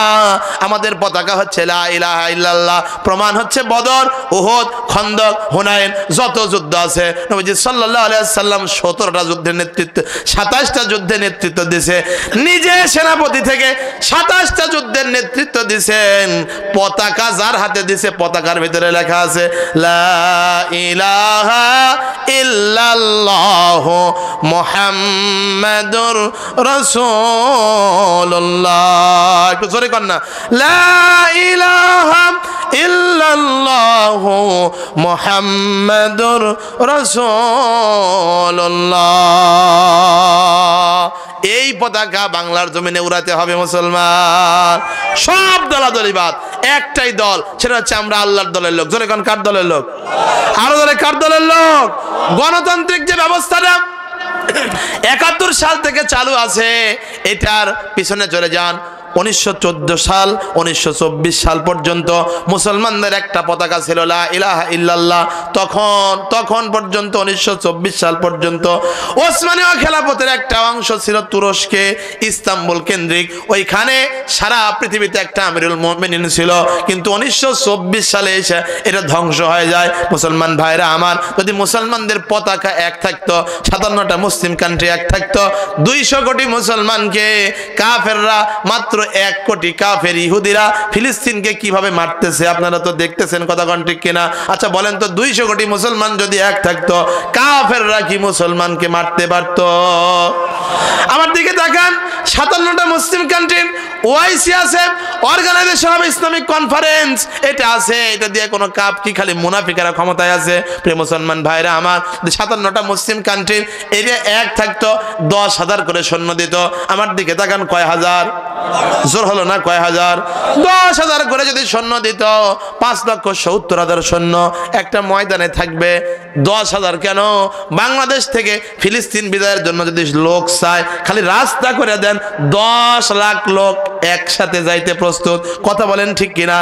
আমাদের পতাকা হচ্ছে লা ইলাহা ইল্লাল্লাহ। প্রমাণ হচ্ছে বদর, উহুদ, খন্দক, হুনাইন, যত যুদ্ধ আছে নবীজি সাল্লাল্লাহু আলাইহি ওয়াসাল্লাম 17টা যুদ্ধের নেতৃত্ব, 27টা যুদ্ধের নেতৃত্ব দিয়েছে। নিজে সেনাপতি থেকে 27টা যুদ্ধের নেতৃত্ব দিয়েছেন। পতাকা যার হাতে দিয়েছে, পতাকার ভিতরে লেখা আছে লা ইলাহা ইল্লাল্লাহ মুহাম্মাদুর রাসূলুল্লাহ। একটু জোরে কর না, লা ইলাহা ইল্লাল্লাহ মুহাম্মাদুর রাসূলুল্লাহ। এই পতাকা বাংলার জমিনে উড়াতে হবে মুসলমান। সব দলাদলি বাদ, একটাই দল, সেটা হচ্ছে আমরা আল্লাহর দলের লোক। জোরে কোন কার দলের লোক? আরো জোরে কার দলের লোক? গণতান্ত্রিক যে ব্যবস্থাটা 71 সাল থেকে চালু আছে, এটার পিছনে চলে যান। 1914 সাল 1924 সাল পর্যন্ত মুসলমানদের একটা পতাকা ছিল লা ইলাহা ইল্লাল্লাহ। তখন পর্যন্ত 1924 সাল পর্যন্ত ওসমানীয় খেলাফতের একটা অংশ ছিল তুরস্কে, ইস্তাম্বুল কেন্দ্রিক। ওইখানে সারা পৃথিবীতে একটা আমিরুল মুমিনিন ছিল, কিন্তু 1924 সালে এসে এটা ধ্বংস হয়ে যায়। মুসলমান ভাইরা আমার, যদি মুসলমানদের পতাকা এক থাকতো, 57টা মুসলিম কান্ট্রি এক থাকতো, 200 কোটি মুসলমানকে কাফেররা মাত্র 1 কোটি কাফের ইহুদিরা ফিলিস্তিনকে কিভাবে মারতেছে আপনারা তো দেখতেছেন, কথা কোন ঠিক কিনা? আচ্ছা বলেন তো, 200 কোটি মুসলমান যদি এক থাকতো, কাফেররা কি মুসলমানকে মারতে পারতো? আমার দিকে তাকান, 57টা মুসলিম কান্ট্রি ওআইসি আছে, অর্গানাইজেশন অফ ইসলামিক কনফারেন্স, এটা আছে। এটা দিয়ে কোনো কাপ কি খালি মুনাফিকেরা ক্ষমতায় আছে? প্রিয় মুসলমান ভাইরা আমার, 57টা মুসলিম কান্ট্রির এরিয়া এক থাকতো, 10,000 করে সৈন্য দিত। আমার দিকে তাকান, কয় হাজার? জোর হলো না, কয় হাজার? 10,000 করে যদি সৈন্য দিত, 5,70,000 সৈন্য একটা ময়দানে থাকবে। 10,000 কেন? বাংলাদেশ থেকে ফিলিস্তিন বিজয়ের জন্য যদি লোক চায়, খালি রাস্তা করে দেন, 10 লাখ লোক একসাথে যাইতে প্রস্তুত। কথা বলেন ঠিক কিনা?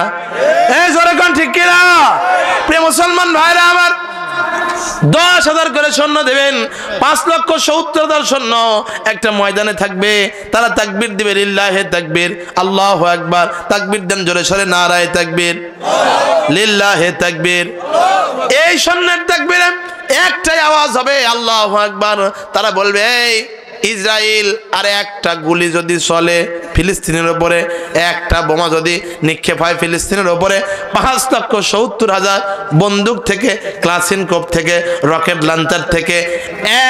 এই জোরে কোন ঠিক কিনা? প্রিয় মুসলমান ভাইরা আমার, 10,000 করে সৈন্য দেবেন, 5,70,000 সৈন্য একটা ময়দানে থাকবে। তারা তাকবীর দিবে, লিল্লাহে তাকবীর, আল্লাহু আকবার। তাকবীর দেন জোরে সরে, নারায়ে তাকবীর, লিল্লাহে তাকবীর। এই সৈন্যের তাকবীরে একটাই আওয়াজ হবে, আল্লাহু আকবার। তারা বলবে, এই ইসরায়েল আর একটা গুলি যদি চলে ফিলিস্তিনের উপরে, একটা বোমা যদি নিক্ষেপ হয় ফিলিস্তিনের উপরে, 5,70,000 বন্দুক থেকে, ক্লাসিনকোভ থেকে, রকেট লঞ্চার থেকে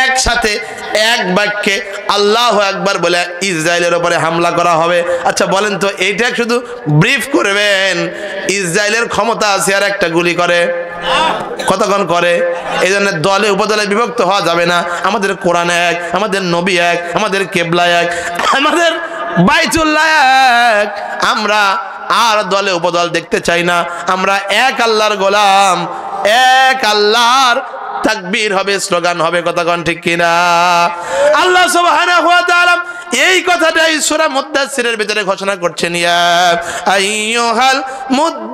একসাথে এক বাক্যে আল্লাহু আকবার বলে ইসরায়েলের উপরে হামলা করা হবে। আচ্ছা বলেন তো, এইটা শুধু ব্রিফ করবেন, ইসরায়েলের ক্ষমতা আছে আর একটা গুলি করে? কতক্ষণ করে? এই জন্য দলে উপদলে বিভক্ত হওয়া যাবে না। আমাদের কোরআন এক, আমাদের নবী এক, আমাদের কেবলা এক, আমাদের বাইতুল্লাহ এক। আমরা আর দলে উপদল দেখতে চাই না। আমরা এক আল্লাহর গোলাম, এক আল্লাহর তাকবীর হবে, স্লোগান হবে। কতক্ষণ ঠিক কিনা? আল্লাহ সুবহানাহু ওয়া তাআলা এই কথাটাই সূরা মুদ্দাসসিরের ভিতরে ঘোষণা করছেন, ইয়া আইয়ুহাল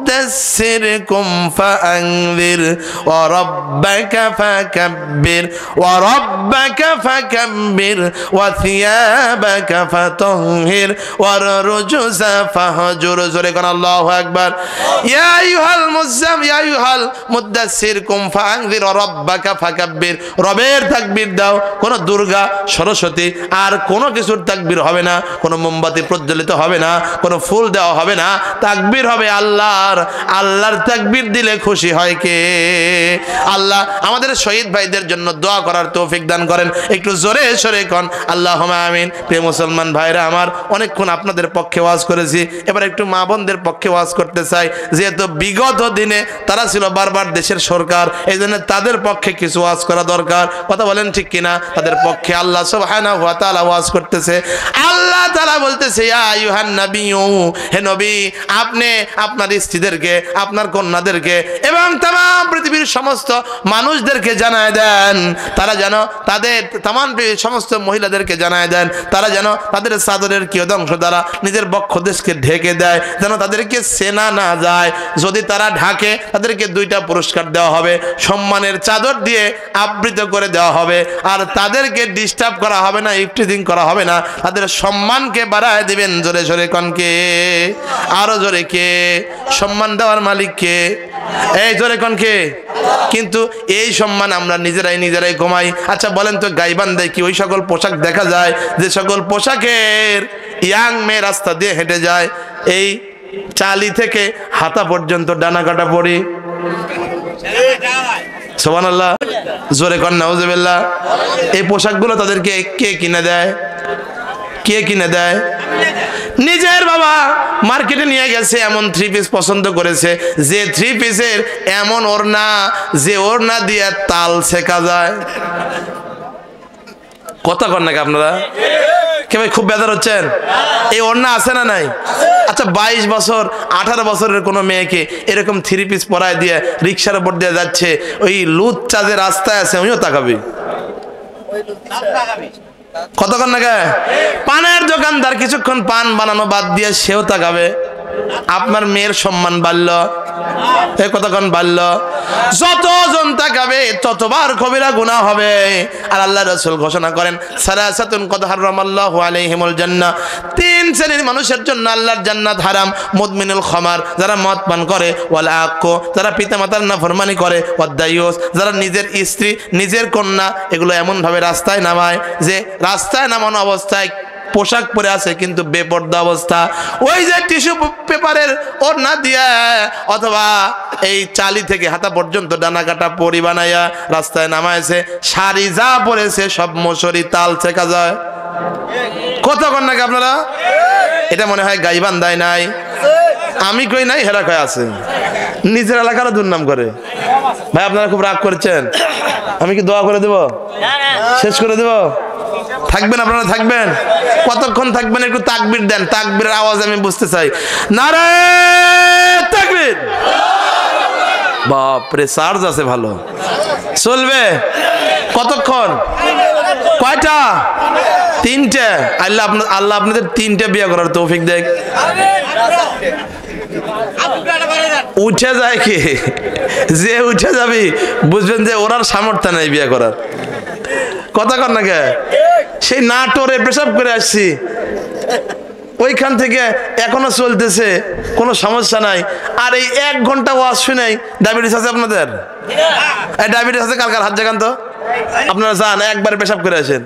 মুদাসসির কুম ফাআনযির ওয়া রাব্বাকা ফাকাব্বির ওয়া রাব্বাকা ফাকাব্বির ওয়া থিয়াবাকা ফাতাহহির ওয়া রুজুসা ফাহজুর। জোরে কোন আল্লাহু আকবার। ইয়া আইয়ুহাল মুদাসসির কুম ফাআনযির ওয়া রাব্বাকা ফাকাব্বির। রবের তাকবীর দাও, কোন দুর্গা সরস্বতী আর কোনো কিছুর তাকবীর হবে না, কোনো মোমবাতি প্রজ্বলিত হবে না, কোনো ফুল দেওয়া হবে না, তাকবীর হবে আল্লাহর। আল্লাহর তাকবীর দিলে খুশি হয় কে? আল্লাহ আমাদের শহীদ ভাইদের জন্য দোয়া করার তৌফিক দান করেন। একটু জোরে সরে কোন আল্লাহুম্মা আমিন। প্রিয় মুসলমান ভাইরা আমার, অনেকক্ষণ আপনাদের পক্ষে ওয়াজ করেছি, এবার একটু মা বোনদের পক্ষে ওয়াজ করতে চাই। যেহেতু বিগত দিনে তারা ছিল বারবার দেশের সরকার, এই জন্য তাদের পক্ষে কিছু ওয়াজ করা দরকার। কথা বলেন ঠিক কিনা? তাদের পক্ষে আল্লাহ সুবহানাহু ওয়া তাআলা ওয়াজ করতেছে। আল্লাহ তাআলা বলতেছে, ইয়া আইয়ুহান নাবিয়্যু, হে নবী, আপনি আপনার স্ত্রীদেরকে, আপনার কন্যাদেরকে এবং तमाम পৃথিবীর সমস্ত মানুষদেরকে জানায় দেন, তারা যেন তাদের तमाम পৃথিবীর সমস্ত মহিলাদেরকে জানায় দেন, তারা যেন তাদের চাদরের কিয়দংশ দ্বারা নিজের বক্ষদেশকে ঢেকে দেয়, যেন তাদেরকে চেনা না যায়। যদি তারা ঢাকে, তাদেরকে 2টা পুরস্কার দেওয়া হবে, সম্মানের চাদর দিয়ে আবৃত করে দেওয়া হবে, আর তাদেরকে ডিস্টার্ব করা হবে না, ইফটিজিং করা হবে না, তাদের সম্মানকে বাড়ায় দিবেন। জোরে জোরে কোন কে? আরো জোরে কে? সম্মান দেওয়ার মালিক কে? এই জোরে কোন কে? কিন্তু এই সম্মান আমরা নিজেরাই কমাই। আচ্ছা বলেন তো, গাইবান্ধায় কি ওই সকল পোশাক দেখা যায় যে সকল পোশাকের ইয়াং মেয়ে রাস্তা দিয়ে হেঁটে যায়, এই চালি থেকে হাতা পর্যন্ত ডানা কাটা পরি? সুবহানাল্লাহ, জোরে কোন নাউজুবিল্লাহ। এই পোশাকগুলো তাদেরকে কে কিনে দেয়? কে কিনে দেয়? নিজের বাবা মার্কেটে নিয়ে গেছে, এমন 3 পিস পছন্দ করেছে যে 3 পিসের এমন ওড়না, যে ওড়না দিয়ে তাল শেখা যায়। কথা কন নাকি আপনারা? কে ভাই খুব বেজার হচ্ছেন? এই ওড়না আছে না নাই? আচ্ছা 22 বছর 18 বছরের কোনো মেয়েকে এরকম 3 পিস পরায় দিয়ে রিক্সার উপর দিয়ে যাচ্ছে, ওই লুচ্চা যে রাস্তায় আছে উনিও তাকাবে। কতক্ষণ নাকি পানের দোকানদার কিছুক্ষণ পান বানানো বাদ দিয়ে সেও তাকাবে। আপনার মেয়ের সম্মান বাড়ল, এই কতক্ষণ বাড়ল? যতজন তাকাবে ততবার কবিরা গুনাহ হবে। আর আল্লাহ রাসূল ঘোষণা করেন, সালাসাতুন কদ হারামাল্লাহু আলাইহিমুল জান্নাহ, 3 শ্রেণীর মানুষের জন্য আল্লাহর জান্নাত হারাম। মুদমিনুল খামার, যারা মদ পান করে, ওয়াল আক্কু, যারা পিতামাতার নাফরমানি করে, ওয়াদায়ুস, যারা নিজের স্ত্রী নিজের কন্যা এগুলো এমন ভাবে রাস্তায় নামায় যে রাস্তায় নামানো অবস্থায় পোশাক পরে আছে কিন্তু বেপর্দা অবস্থা, ওই যে টিস্যু পেপারের ওড়না দিয়া অথবা এই চালি থেকে হাতা পর্যন্ত ডানা কাটা পরি বানাইয়া রাস্তায় নামাইছে, শাড়ি যা পরেছে সব মশারি তাল শেখা যায়। কতক্ষণ নাকি আপনারা? এটা মনে হয় গাইবান্ধায় নাই, আমি কই নাই, হেরা কয় আছে। নিজের এলাকারও দুর্নাম করে। ভাই আপনারা খুব রাগ করেছেন, আমি কি দোয়া করে দেব? শেষ করে দেব? থাকবেন আপনারা? থাকবেন? কতক্ষণ থাকবেন? একটু তাকবীর দেন, তাকবীরের আওয়াজ আমি বুঝতে চাই। নারে তাকবীর! বাপরে, চার্জ আছে ভালো, চলবে। কতক্ষণ? কয়টা? 3টে। আল্লাহ আপনাদের 3টে বিয়ে করার তৌফিক দেখ। উঠে যায় কি? যে উঠে যাবি বুঝবেন যে ওরার সামর্থ্য নাই বিয়ে করার। কথা কর না কে? সেই নাটোরে পেশাব করে আসছি, ওইখান থেকে এখনো চলতেছে, কোনো সমস্যা নাই। আর এই 1 ঘন্টা ওয়াজ শুনেই ডায়াবেটিস আছে আপনাদের? ডায়াবেটিস আছে কার কার? হাত জাগান তো। আপনারা যান একবার পেশাব করে আসেন।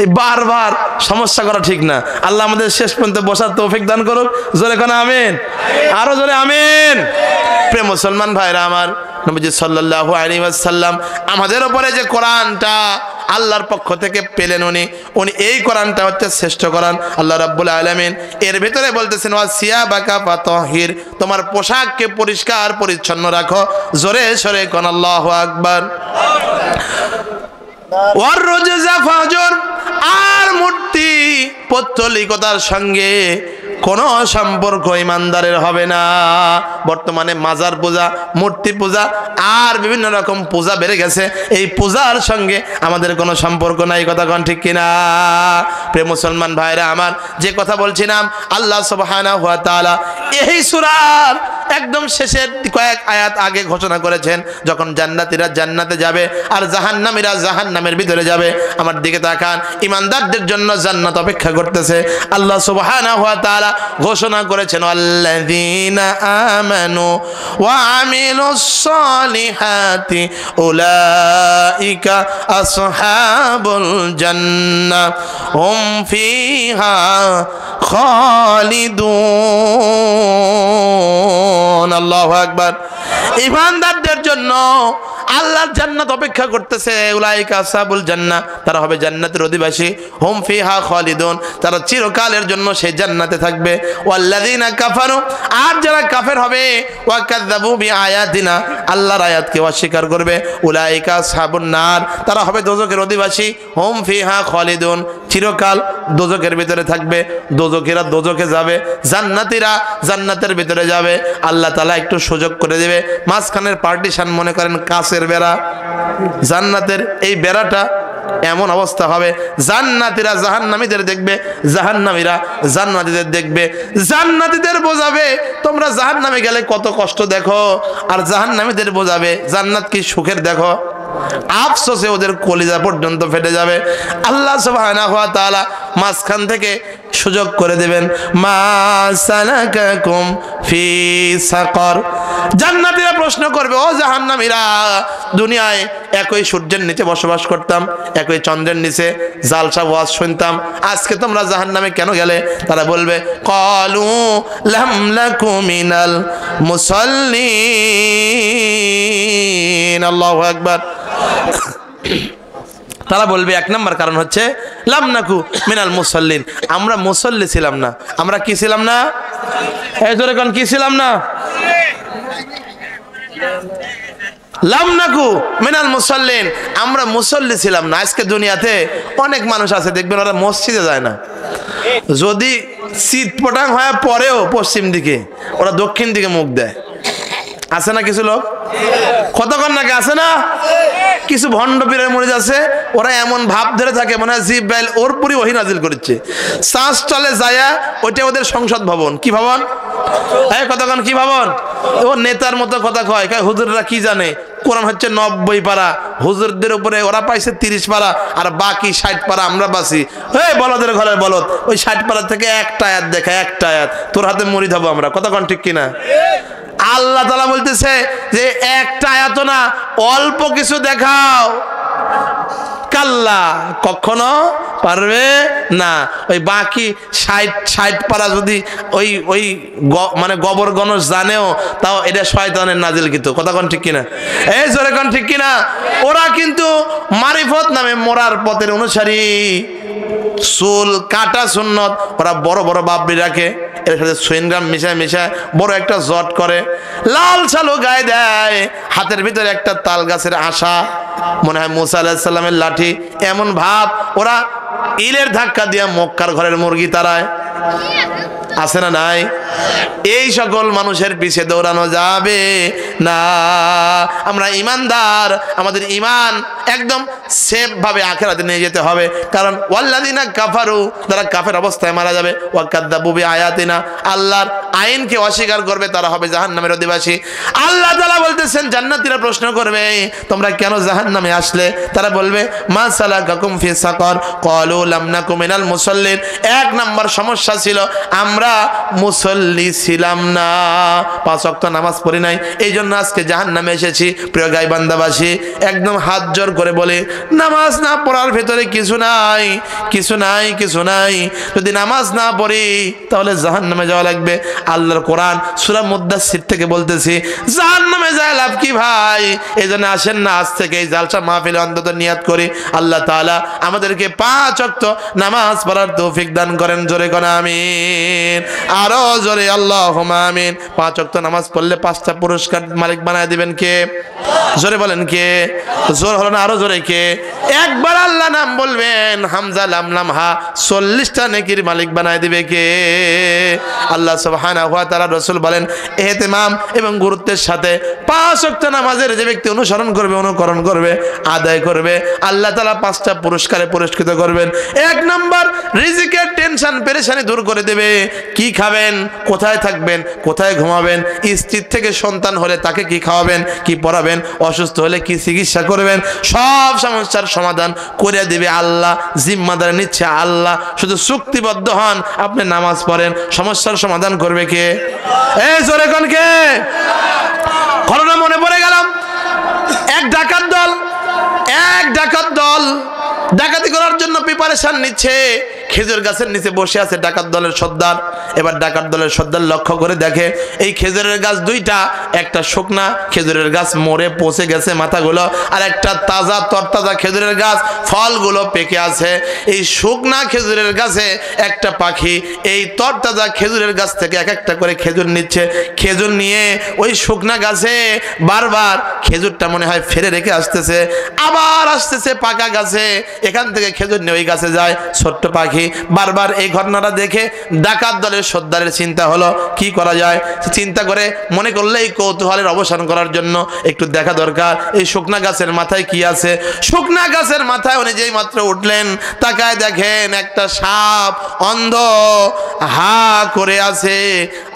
এই বারবার সমস্যা করা ঠিক না। আল্লাহ আমাদের শেষ পর্যন্ত বসার তৌফিক দান করুক। জোরে কোন আমিন, আরো জোরে আমিন। প্রিয় মুসলমান ভাইরা আমার, নবীজি সাল্লাল্লাহু আলাইহি ওয়াসাল্লাম আমাদের উপরে যে কোরআনটা আল্লাহর পক্ষ থেকে পেলেন, উনি এই কোরআনটা হচ্ছে শ্রেষ্ঠ কোরআন। আল্লাহ রাব্বুল আলামিন এর ভিতরে বলতেছেন, ওয়াসিয়াবাকা ফাতাহির, তোমার পোশাককে পরিষ্কার পরিচ্ছন্ন রাখো। জোরে সরে কোন আল্লাহু আকবার। ওয়ার রুজজা ফাজর, আর মূর্তি পৌত্তলিকতার সঙ্গে কোনো সম্পর্ক ইমানদারের হবে না। বর্তমানে মাজার পূজা, মূর্তি পূজা আর বিভিন্ন রকম পূজা বেড়ে গেছে, এই পূজার সঙ্গে আমাদের কোনো সম্পর্ক নাই। কথা কোন ঠিক কিনা? প্রিয় মুসলমান ভাইরা আমার, যে কথা বলছিলাম, আল্লাহ সুবহানাহু ওয়া তাআলা এই সূরার একদম শেষের কয়েক আয়াত আগে ঘোষণা করেছেন যখন জান্নাতীরা জান্নাতে যাবে আর জাহান্নামীরা জাহান্নামের ভিতরে যাবে। আমার দিকে তাকান, ঈমানদারদের জন্য জান্নাত অপেক্ষা করতেছে। আল্লাহ সুবহানাহু ওয়া তাআলা ঘোষণা করেছেন, আল্লাযীনা আমানু ওয়া আমিলুস সালিহাতি উলাইকা আসহাবুল জান্নাহ হুম ফিহা খালিদুন। আল্লাহু আকবার। ঈমানদারদের জন্য আল্লাহর জান্নাত অপেক্ষা করতেছে। উলাইকা আসহাবুল জান্নাহ, তারা হবে জান্নাতের অধিবাসী। হুম ফিহা খালিদুন, তারা চিরকালের জন্য সেই জান্নাতে থাকবে। ওয়াল্লাযীনা কাফারু, আর যারা কাফের হবে, ওয়া কাযযাবু বিআয়াতিনা, আল্লাহর আয়াতকে অস্বীকার করবে, উলাইকা আসহাবুন নার, তারা হবে দোজখের অধিবাসী। হুম ফিহা খালিদুন, চিরকাল দোজখের ভিতরে থাকবে। দোজখীরা দোজখে যাবে, জান্নাতীরা জান্নাতের ভিতরে যাবে। আল্লাহ তাআলা একটু সুযোগ করে দেবে, মাঝখানের পার্টিশন মনে করেন কাঁচের বেড়া, জান্নাতের এই বেড়াটা এমন অবস্থা হবে, জান্নাতীরা জাহান্নামীদের দেখবে, জাহান্নামীরা জান্নাতীদের দেখবে। জান্নাতীদের বোঝাবে তোমরা জাহান্নামে গেলে কত কষ্ট দেখো, আর জাহান্নামীদের বোঝাবে জান্নাত কি সুখের দেখো। আফসোসে ওদের কলিজা পর্যন্ত ফেটে যাবে। আল্লাহ সুবহানাহু ওয়া তাআলা মাঝখান থেকে সুযোগ করে দেবেন, মা সালাকাকুম ফি সাকর। জান্নাতীরা প্রশ্ন করবে, ও জাহান্নামীরা, দুনিয়ায় একই সূর্যের নিচে বসবাস করতাম, একই চন্দ্রের নিচে জালসা ওয়াজ শুনতাম, আজকে তোমরা জাহান্নামে কেন গেলে? তারা বলবে, ক্বালু লাম নাকু মিনাল মুসাল্লিন। আল্লাহু আকবার। তারা বলবে এক নম্বর কারণ হচ্ছে লাম নাকু মিনাল মুসাল্লিন, আমরা মুসল্লি ছিলাম না। আমরা কি ছিলাম না? এই জোরে কোন কি ছিলাম না? লাম নাকু মিনাল মুসাল্লিন, আমরা মুসল্লি ছিলাম না। আজকে দুনিয়াতে অনেক মানুষ আছে দেখবেন ওরা মসজিদে যায় না, যদি শীত পটাং হয় পরেও পশ্চিম দিকে, ওরা দক্ষিণ দিকে মুখ দেয়। আছে না কিছু লোক? কতক্ষণ নাকি আছে না? কিছু ভণ্ড পীরের মুরিদ আছে, ওরা এমন ভাব ধরে থাকে মনে হয় জিব্রাইল ওর পুরি ওহী নাজিল করেছে। শ্বাসতলে যায়া ওইটা ওদের সংসদ ভবন। কি ভবন? এই কতক্ষণ কি ভবন? ও নেতার মতো কথা কয়, হুজুররা কি জানে, কোরআন হচ্ছে 90 পারা, হুজুরদের উপরে ওরা পাইছে 30 পারা, আর বাকি 60 পারা আমরা বাসি। এই বলদের ঘরের বলদ, ওই 60 পারা থেকে একটা আয়াত দেখা, একটা আয়াত তোর হাতে মুরিদ হবো আমরা। কতক্ষণ ঠিক কিনা? আল্লাহ তাআলা বলতেছে যে একটা আয়াত না, অল্প কিছু দেখাও। কাল্লা, কখনো পারবে না। ওই বাকি 60 পারা যদি ওই মানে গবর গণস জানেও, তাও এটা শয়তানের নাজিলকৃত। কতক্ষণ ঠিক কিনা? এই জোরে কোন ঠিক কিনা? ওরা কিন্তু মারিফত নামে মোরার পথের অনুসারী, চুল কাটা সুন্নত, ওরা বড় বড় বাবরি রাখে, এর সাথে সুইনগ্রাম মিশায় মিশায় বড় একটা জট করে, লাল শালু গায়ে দেয়, হাতের ভিতরে একটা তাল গাছের আশা, মনে হয় মুসা আলাইহিস সালামের লাঠি। এমন ভাব, ওরা ইলের ধাক্কা দিয়া মক্কার ঘরের মুরগি তারায়। আছে না নাই? এই সকল মানুষের পিছে দৌড়ানো যাবে না। আমরা ইমানদার, আমাদের ইমান একদম সেফ ভাবে আখিরাতে নিয়ে যেতে হবে। কারণ ওয়াল্লাযিনা কাফারু, যারা কাফের অবস্থায় মারা যাবে, ওয়া কাযযাবু বিআয়াতিনা, আল্লাহর আইনকে অস্বীকার করবে, তারা হবে জাহান্নামের অধিবাসী। আল্লাহ তাআলা বলতেছেন, জান্নাতীরা প্রশ্ন করবে, তোমরা কেন জাহান্নামে আসলে? তারা বলবে, মা সালাকাকুম ফি সাকর, ক্বালু লাম নাকু মিনাল মুসাল্লিন। এক নাম্বার সমস্যা ছিল, আমরা মুসল্লি ছিলাম না, 5 ওয়াক্ত নামাজ পড়ি নাই, এই জন্য আজকে জাহান্নামে এসেছি। প্রিয় গাইবান্ধাবাসী, একদম হাত জোর করে বলে, নামাজ না পড়ার ভেতরে কিছু নাই, কিছু নাই, কিছু নাই। যদি নামাজ না পড়ি তাহলে জাহান্নামে যাওয়া লাগবে। আল্লাহর কোরআন সূরা মুদ্দাসসির থেকে বলতেছি, জাহান্নামে যায় লাভ কি ভাই? এই জন্য আসেন না আজ থেকে এই জালসা মাহফিলে অন্তত নিয়াত করি, আল্লাহ তাআলা আমাদেরকে 5 ওয়াক্ত নামাজ পড়ার তৌফিক দান করেন। জোরে কোন আমিন, আরো জোরে আল্লাহুম্মা আমিন। 5 ওয়াক্ত নামাজ পড়লে 5টা পুরস্কার মালিক বানায় দিবেন কে? জোরে বলেন কে? জোর হলো না, আরো জোরে কে? একবার আল্লাহ নাম বলবেন, হামজা লাম লাম হা, 40টা নেকির মালিক বানায় দিবে কে? আল্লাহ সুবহানাহু ওয়া তাআলা। রাসূল বলেন, ইহতিমাম এবং গুরুত্বের সাথে 5 ওয়াক্ত নামাজের যে ব্যক্তি অনুসরণ করবে, অনুকরণ করবে, আদায় করবে, আল্লাহ তাআলা 5টা পুরস্কারে পুরস্কৃত করবেন। 1 নাম্বার, রিজিকের টেনশন পেরেশানি দূর করে দেবে। কি খাবেন, কোথায় থাকবেন, কোথায় ঘুমাবেন, স্ত্রীর থেকে সন্তান হলে তাকে কি খাওয়াবেন, কি পড়াবেন, অসুস্থ হলে কি চিকিৎসা করবেন, সব সমস্যার সমাধান করে দেবে আল্লাহ। জিম্মাদার নিচ্ছে আল্লাহ। শুধু চুক্তিবদ্ধ হন, আপনি নামাজ পড়েন, সমস্যার সমাধান করবে কে? এই জোরে কোন কে? ঘটনা মনে পড়ে গেলাম, এক ডাকাত দল ডাকাতি করার জন্য প্রিপারেশন নিচ্ছে। খেজুর গাছের নিচে বসে আছে ডাকাত দলের সর্দার। এবার ডাকাত দলের সর্দার লক্ষ্য করে দেখে এই খেজুরের গাছ দুইটা, একটা শুকনা খেজুরের গাছ মরে পচে গেছে মাথাগুলো, আর একটা তাজা তরতাজা খেজুরের গাছ ফলগুলো পেকে আছে। এই শুকনা খেজুরের গাছে একটা পাখি এই তরতাজা খেজুরের গাছ থেকে এক একটা করে খেজুর নিচ্ছে। খেজুর নিয়ে ওই শুকনা গাছে বারবার খেজুরটা মনে হয় ফেলে রেখে আসতেছে, আবার আসতেছে পাকা গাছে, এখান থেকে খেজুর নিয়ে ওই গাছে যায়। ছোট্ট পাখি বারবার এই ঘটনাটা দেখে ডাকাত দলের সর্দারের চিন্তা হলো কি করা যায়। চিন্তা করে মনে করলে এই কৌতূহলের অবসান করার জন্য একটু দেখা দরকার এই শুকনা গাছের মাথায় কি আছে। শুকনা গাছের মাথায় উনি যেই মাত্র উঠলেন, তাকায় দেখেন একটা সাপ অন্ধ হা করে আছে।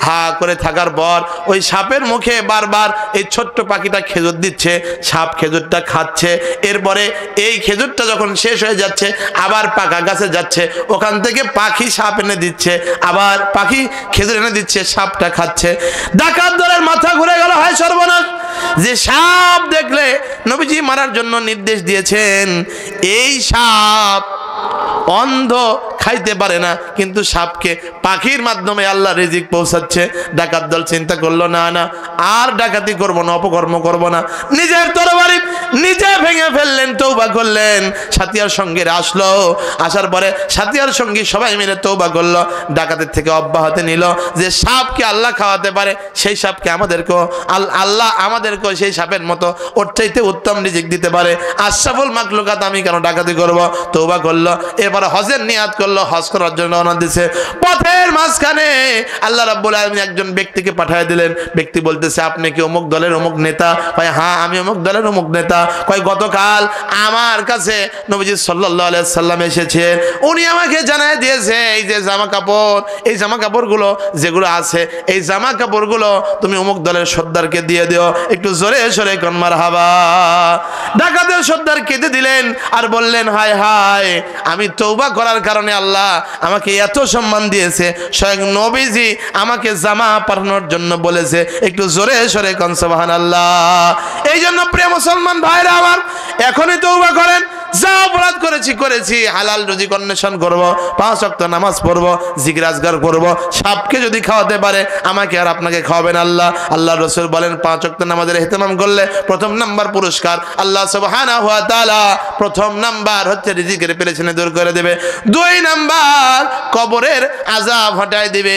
হা করে থাকার পর ওই সাপের মুখে বারবার এই ছোট্ট পাখিটা খেজুর দিচ্ছে, সাপ খেজুরটা খাচ্ছে। এরপরে এই খেজুরটা যখন শেষ হয়ে যাচ্ছে আবার পাকা গাছে যাচ্ছে, ওখান থেকে পাখি সাপ এনে দিচ্ছে, আবার পাখি খেজুর এনে দিচ্ছে, সাপটা খাচ্ছে। ডাকাত দলের মাথা ঘুরে গেল, হয় সর্বনাশ, যে সাপ দেখলে নবীজি মারার জন্য নির্দেশ দিয়েছেন, এই সাপ অন্ধ খাইতে পারে না, কিন্তু সাপকে পাখির মাধ্যমে আল্লাহ রিজিক পৌঁছাচ্ছে। ডাকাত দল চিন্তা করলো, না না আর ডাকাতি করব না, অপকর্ম করব না। নিজের তরবারি নিজে ভেঙে ফেললেন, তওবা করলেন। সাথিয়ার সঙ্গে আসলো, আসার পরে সাথিয়ার সঙ্গী সবাই মিলে তওবা করলো, ডাকাতের থেকে অব্যাহতি নিল যে সাপকে আল্লাহ খাওয়াতে পারে, সেই সাপকে আমাদেরকেও আল্লাহ আমাদেরকেও সেই সাপের মতো ওর চাইতে উত্তম রিজিক দিতে পারে। আশরাফুল মাখলুকাত আমি কেন ডাকাতি করব? তওবা করলো। এরপর হজের নিয়াত করলো, হজ করার জন্য রওনা দিয়েছে। পথের মাঝখানে আল্লাহ রাব্বুল আলামিন একজন ব্যক্তিকে পাঠিয়ে দিলেন। ব্যক্তি বলতেছে, আপনি কি অমুক দলের অমুক নেতা? কয় হ্যাঁ আমি অমুক দলের অমুক নেতা। কয় গতকাল আমার কাছে নবীজি সাল্লাল্লাহু আলাইহি সাল্লাম এসেছেন, উনি আমাকে জানায় দিয়েছে এই যে জামা কাপড়, এই জামা কাপড়গুলো যেগুলো আছে, এই জামা কাপড়গুলো তুমি অমুক দলের সর্দারকে দিয়ে দিও। একটু জোরে সরে কোন মারহাবা। ডাকাতের সর্দার কেঁদে দিলেন আর বললেন, হায় হায়, আমি তওবা করার কারণে আল্লাহ আমাকে এত সম্মান দিয়েছে, স্বয়ং নবীজি আমাকে জামা পরানোর জন্য বলেছে। একটু জোরে সরে কোন সুবহানাল্লাহ। এই জন্য প্রিয় মুসলমান ভাইরা আমার, এখনই তওবা করেন। যা অপরাধ করেছি হালাল রুজি অন্বেষণ করবো, 5 ওয়াক্ত নামাজ পড়বো, জিকির আজকার করবো। সাপকে যদি খাওয়াতে পারে আমাকে আর আপনাকে খাওয়াবেন আল্লাহ। আল্লাহ রাসূল বলেন 5 ওয়াক্ত নামাজের ইহতিমাম করলে প্রথম নাম্বার পুরস্কার আল্লাহ সুবহানাহু ওয়া তাআলা প্রথম নাম্বার হচ্ছে রিজিকের পেরেশানি দূর করে দেবে। 2 নাম্বার কবরের আযাব হটায় দিবে।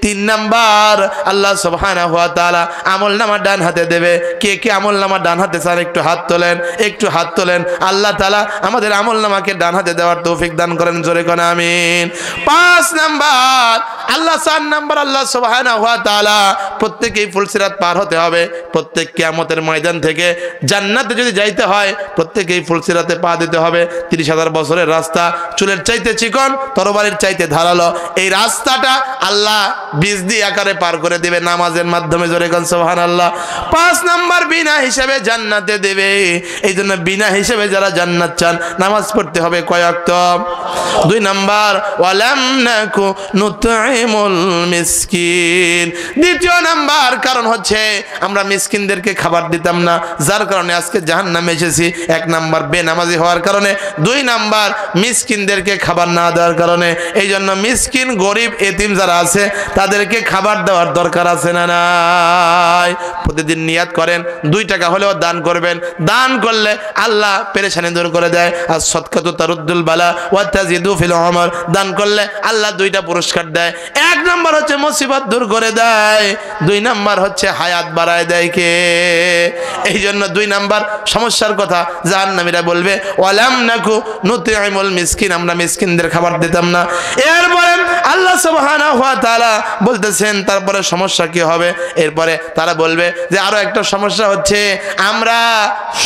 3 নাম্বার আল্লাহ সুবহানাহু ওয়া তাআলা আমলনামা ডান হাতে দেবে। কে কে আমলনামা ডান হাতে চান একটু হাত তোলেন, একটু হাত তোলেন। আল্লাহ তাআলা আমাদের আমলনামাকে ডান হাতে দেওয়ার তৌফিক দান করেন, জোরে কোন আমিন। 5 নাম্বার আল্লাহ, 4 নাম্বার আল্লাহ সুবহানাহু ওয়া তাআলা প্রত্যেককেই ফুলসিরাত পার হতে হবে। প্রত্যেক কিয়ামতের ময়দান থেকে জান্নাতে যদি যাইতে হয় প্রত্যেককেই ফুলসিরাতে পা দিতে হবে। 30,000 বছরের রাস্তা, চুলের চাইতে চিকন, তরবারির চাইতে ধারালো। এই রাস্তাটা আল্লাহ বিজদি আকারে পার করে দিবে নামাজের মাধ্যমে, জোরে কোন সুবহানাল্লাহ। 5 নাম্বার বিনা হিসাবে জান্নাতে দেবে। এই জন্য বিনা হিসাবে যারা জান্নাত চান নামাজ পড়তে হবে কয় ওয়াক্ত? 2 নাম্বার ওয়ালাম নাকু নুতঈমুল মিসকিন। 2য় নাম্বার কারণ হচ্ছে আমরা মিসকিনদেরকে খাবার দিতাম না, যার কারণে আজকে জাহান্নামে এসেছি। 1 নাম্বার বেনামাজি হওয়ার কারণে, 2 নাম্বার মিসকিনদেরকে খাবার না দেওয়ার কারণে। এই জন্য মিসকিন, গরিব, এতিম যারা আছে তাদেরকে খাবার দেওয়ার দরকার আছে না নাই? প্রতিদিন নিয়াত করেন 2 টাকা হলেও দান করবেন। দান করলে আল্লাহ পেরেশানি দূর করে দেয়। আর সদকাতু তারুদ্দুল বালা ওয়া তাজিদু ফিল উমর, দান করলে আল্লাহ দুইটা পুরস্কার দেয়। এক নাম্বার হচ্ছে মুসিবত দূর করে দেয়, দুই নাম্বার হচ্ছে হায়াত বাড়ায় দেয়। কে? এই জন্য দুই নাম্বার সমস্যার কথা জাহান্নামীরা বলবে ওয়ালাম নাকু নুতিমুল মিসকিন, আমরা মিসকিনদের খাবার দিতাম না। এরপরে আল্লাহ সুবহানাহু ওয়া তাআলা বলতেছেন তারপরে সমস্যা কি হবে? এরপরে তারা বলবে যে আরো একটা সমস্যা হচ্ছে, আমরা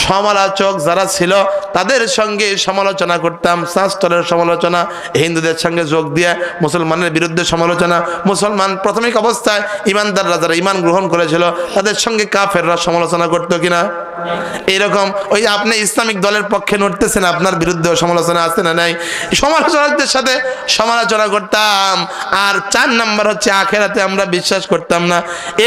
সমালোচক যারা ছিল তাদের সঙ্গে সমালোচনা করতাম, শাস্ত্রের সমালোচনা, হিন্দুদের সঙ্গে যোগ দিয়ে মুসলমানের বিরুদ্ধে সমালোচনা, মুসলমান প্রাথমিক অবস্থায় ইমানদাররা যারা ইমান গ্রহণ করেছিল তাদের সঙ্গে কাফেররা সমালোচনা করতো কিনা? এইরকম ওই আপনি ইসলামিক দলের পক্ষে নড়তেছেন, আপনার বিরুদ্ধে সমালোচনা আছে না নাই? সমালোচকদের সাথে সমালোচনা করতাম। আর 4 নাম্বার হচ্ছে আখেরাতে আমরা বিশ্বাস করতাম না।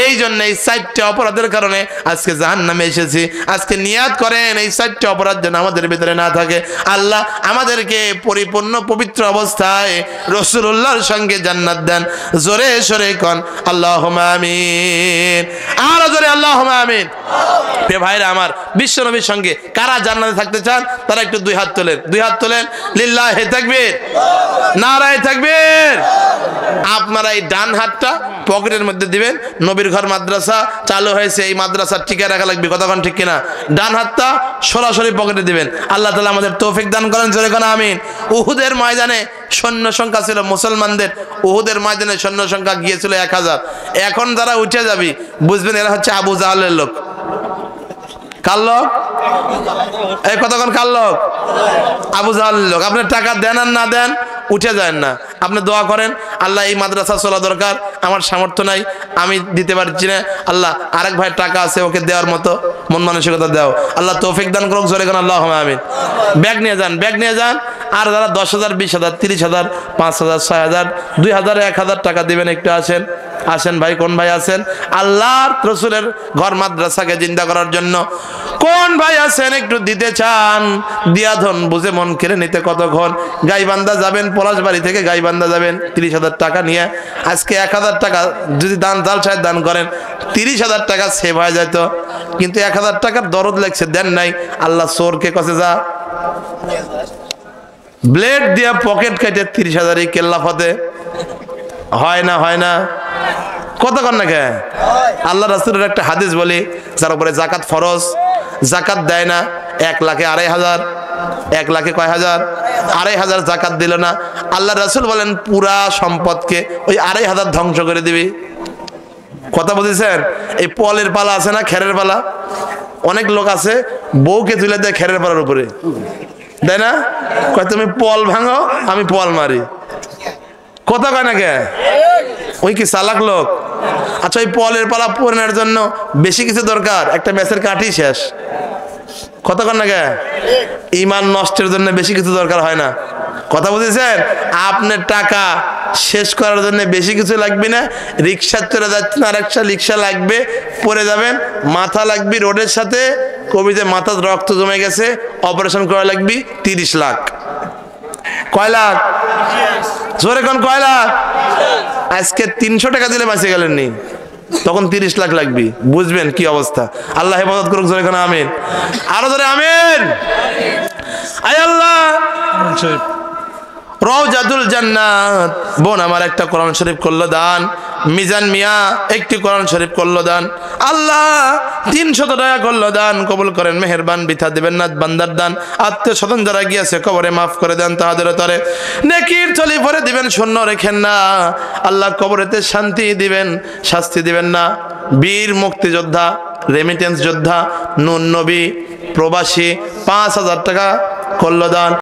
এই জন্য এই 4টি অপরাধের কারণে আজকে জাহান্নামে এসেছি। আজকে নিয়াত করেন এই 4টি অপরাধ যেন আমাদের ভিতরে না থাকে। আল্লাহ আমাদেরকে পরিপূর্ণ পবিত্র অবস্থায় রাসূলুল্লাহর সঙ্গে জান্নাত দেন। জোরে সরে কোন আল্লাহুম্মা আমিন, আর জোরে আল্লাহুম্মা আমিন। প্রিয় ভাইরা আমার, বিশ্বনবীর সঙ্গে কারা জান্নাতে থাকতে চান তারা একটু দুই হাত তোলেন, দুই হাত তোলেন। লিল্লাহি তাকবীর, নারায়ে তাকবীর। আপনারা এই ডান হাতটা পকেটের মধ্যে দিবেন। নবীর ঘর মাদ্রাসা চালু হয়েছে, এই মাদ্রাসা টিকে রাখা লাগবে, কতক্ষণ ঠিক কিনা? ডান হাতটা সরাসরি পকেটে দিবেন। আল্লাহ তাআলা আমাদের তৌফিক দান করেন, জোরে কোন আমিন। উহুদের ময়দানে সৈন্য সংখ্যা ছিল মুসলমানদের, উহুদের ময়দানে সৈন্য সংখ্যা গিয়েছিল 1000। এখন যারা উঠে যাবি বুঝবেন এরা হচ্ছে আবু জাহলের লোক। কার লোক? এই কতক্ষণ কার লোক? আবু জাহলের লোক। আপনার টাকা দেন আর না দেন উঠে যায় না। আপনি দোয়া করেন আল্লাহ এই মাদ্রাসা চলা দরকার, আমার সামর্থ্য নাই, আমি দিতে পারছি না, আল্লাহ আরেক ভাইয়ের টাকা আছে ওকে দেওয়ার মতো মন মানসিকতা দাও, আল্লাহ তৌফিক দান করুক, জোরে কোন আল্লাহুম্মা আমিন। ব্যাগ নিয়ে যান, ব্যাগ নিয়ে যান। আর যারা 10,000, 20,000, 30,000, 5,000, 6,000, 2,000, 1,000 টাকা দিবেন, একটু আসেন, আসেন ভাই। কোন ভাই আছেন আল্লাহর রাসূলের ঘর মাদ্রাসাকে জিন্দা করার জন্য? কোন ভাই আছেন একটু দিতে চান? দিয়া ধন বুঝে মন কেড়ে নিতে কতক্ষণ? গাইবান্ধা যাবেন, পলাশবাড়ি থেকে গাইবান্ধা যাবেন 30,000 টাকা নিয়ে। আজকে 1,000 টাকা যদি দান জালসায় দান করেন 30,000 টাকা সেভ হয়ে যেত। কিন্তু 1,000 টাকার দরদ লাগছে, দেন নাই। আল্লাহ চোরকে কষে যা ব্লেড দিয়া পকেট কেটে 30,000 কেল্লা ফতে হয় না? হয় না? কতক্ষণ না কে? আল্লাহ রাসূলের একটা হাদিস বলি, যার উপরে জাকাত ফরজ, জাকাত দেয় না 1 লাখে 2,500, 1 লাখে কয় হাজার? 2,500 জাকাত দিল না। আল্লাহ রাসূল বলেন পুরা সম্পদকে ওই 2,500 ধ্বংস করে দিবি। কথা বুঝেছেন? এই পলের পালা আছে না, খেরের পালা, অনেক লোক আছে বউকে তুলে দেয় খেরের পালার উপরে, তাই না? কয় তুমি পল ভাঙো আমি পল মারি। কথা কয় না কে? ওই কি চালাক লোক? আচ্ছা ওই পলের পালা পূরণের জন্য বেশি কিছু দরকার? একটা ম্যাচের কাঠই শেষ। কথা কয় না কে? ঈমান নষ্টের জন্য বেশি কিছু দরকার হয় না। কথা বুঝেছেন? আপনার টাকা শেষ করার জন্য বেশি কিছু লাগবে না। রিক্সা চলে যাচ্ছেন, আর একটা রিক্সা লাগবে, পড়ে যাবেন, মাথা লাগবে রোডের সাথে, কবিতে মাথার রক্ত জমে গেছে, অপারেশন করা লাগবে 30 লাখ। কয় লাখ? জোরে কোন কয় লাখ? আজকে 300 টাকা দিলে বাঁচে গেলেন নি, তখন 30 লাখ লাগবে। বুঝবেন কি অবস্থা? আল্লাহ হেফাজত করুক, জোরে কোন আমিন। আরো জোরে আমিন। আয় আল্লাহ। রওজাতুল জান্নাত বোন আমার একটা কোরআন শরীফ করলো দান, মিজান মিয়া একটি কোরআন শরীফ করলো দান, আল্লাহ 300 টাকা করলো দান, কবুল করেন, মেহেরবান, বিথা দিবেন না বান্দার দান। আত্মীয় স্বজন যারা গিয়েছে কবরে মাফ করে দেন, তাদের তরে নেকির থলি ভরে দিবেন, শূন্য রেখেন না। আল্লাহ কবরেতে শান্তি দিবেন, শাস্তি দিবেন না। বীর মুক্তিযোদ্ধা, রেমিটেন্স যোদ্ধা, নুন নবী, প্রবাসী 5,000 টাকা করলো দান।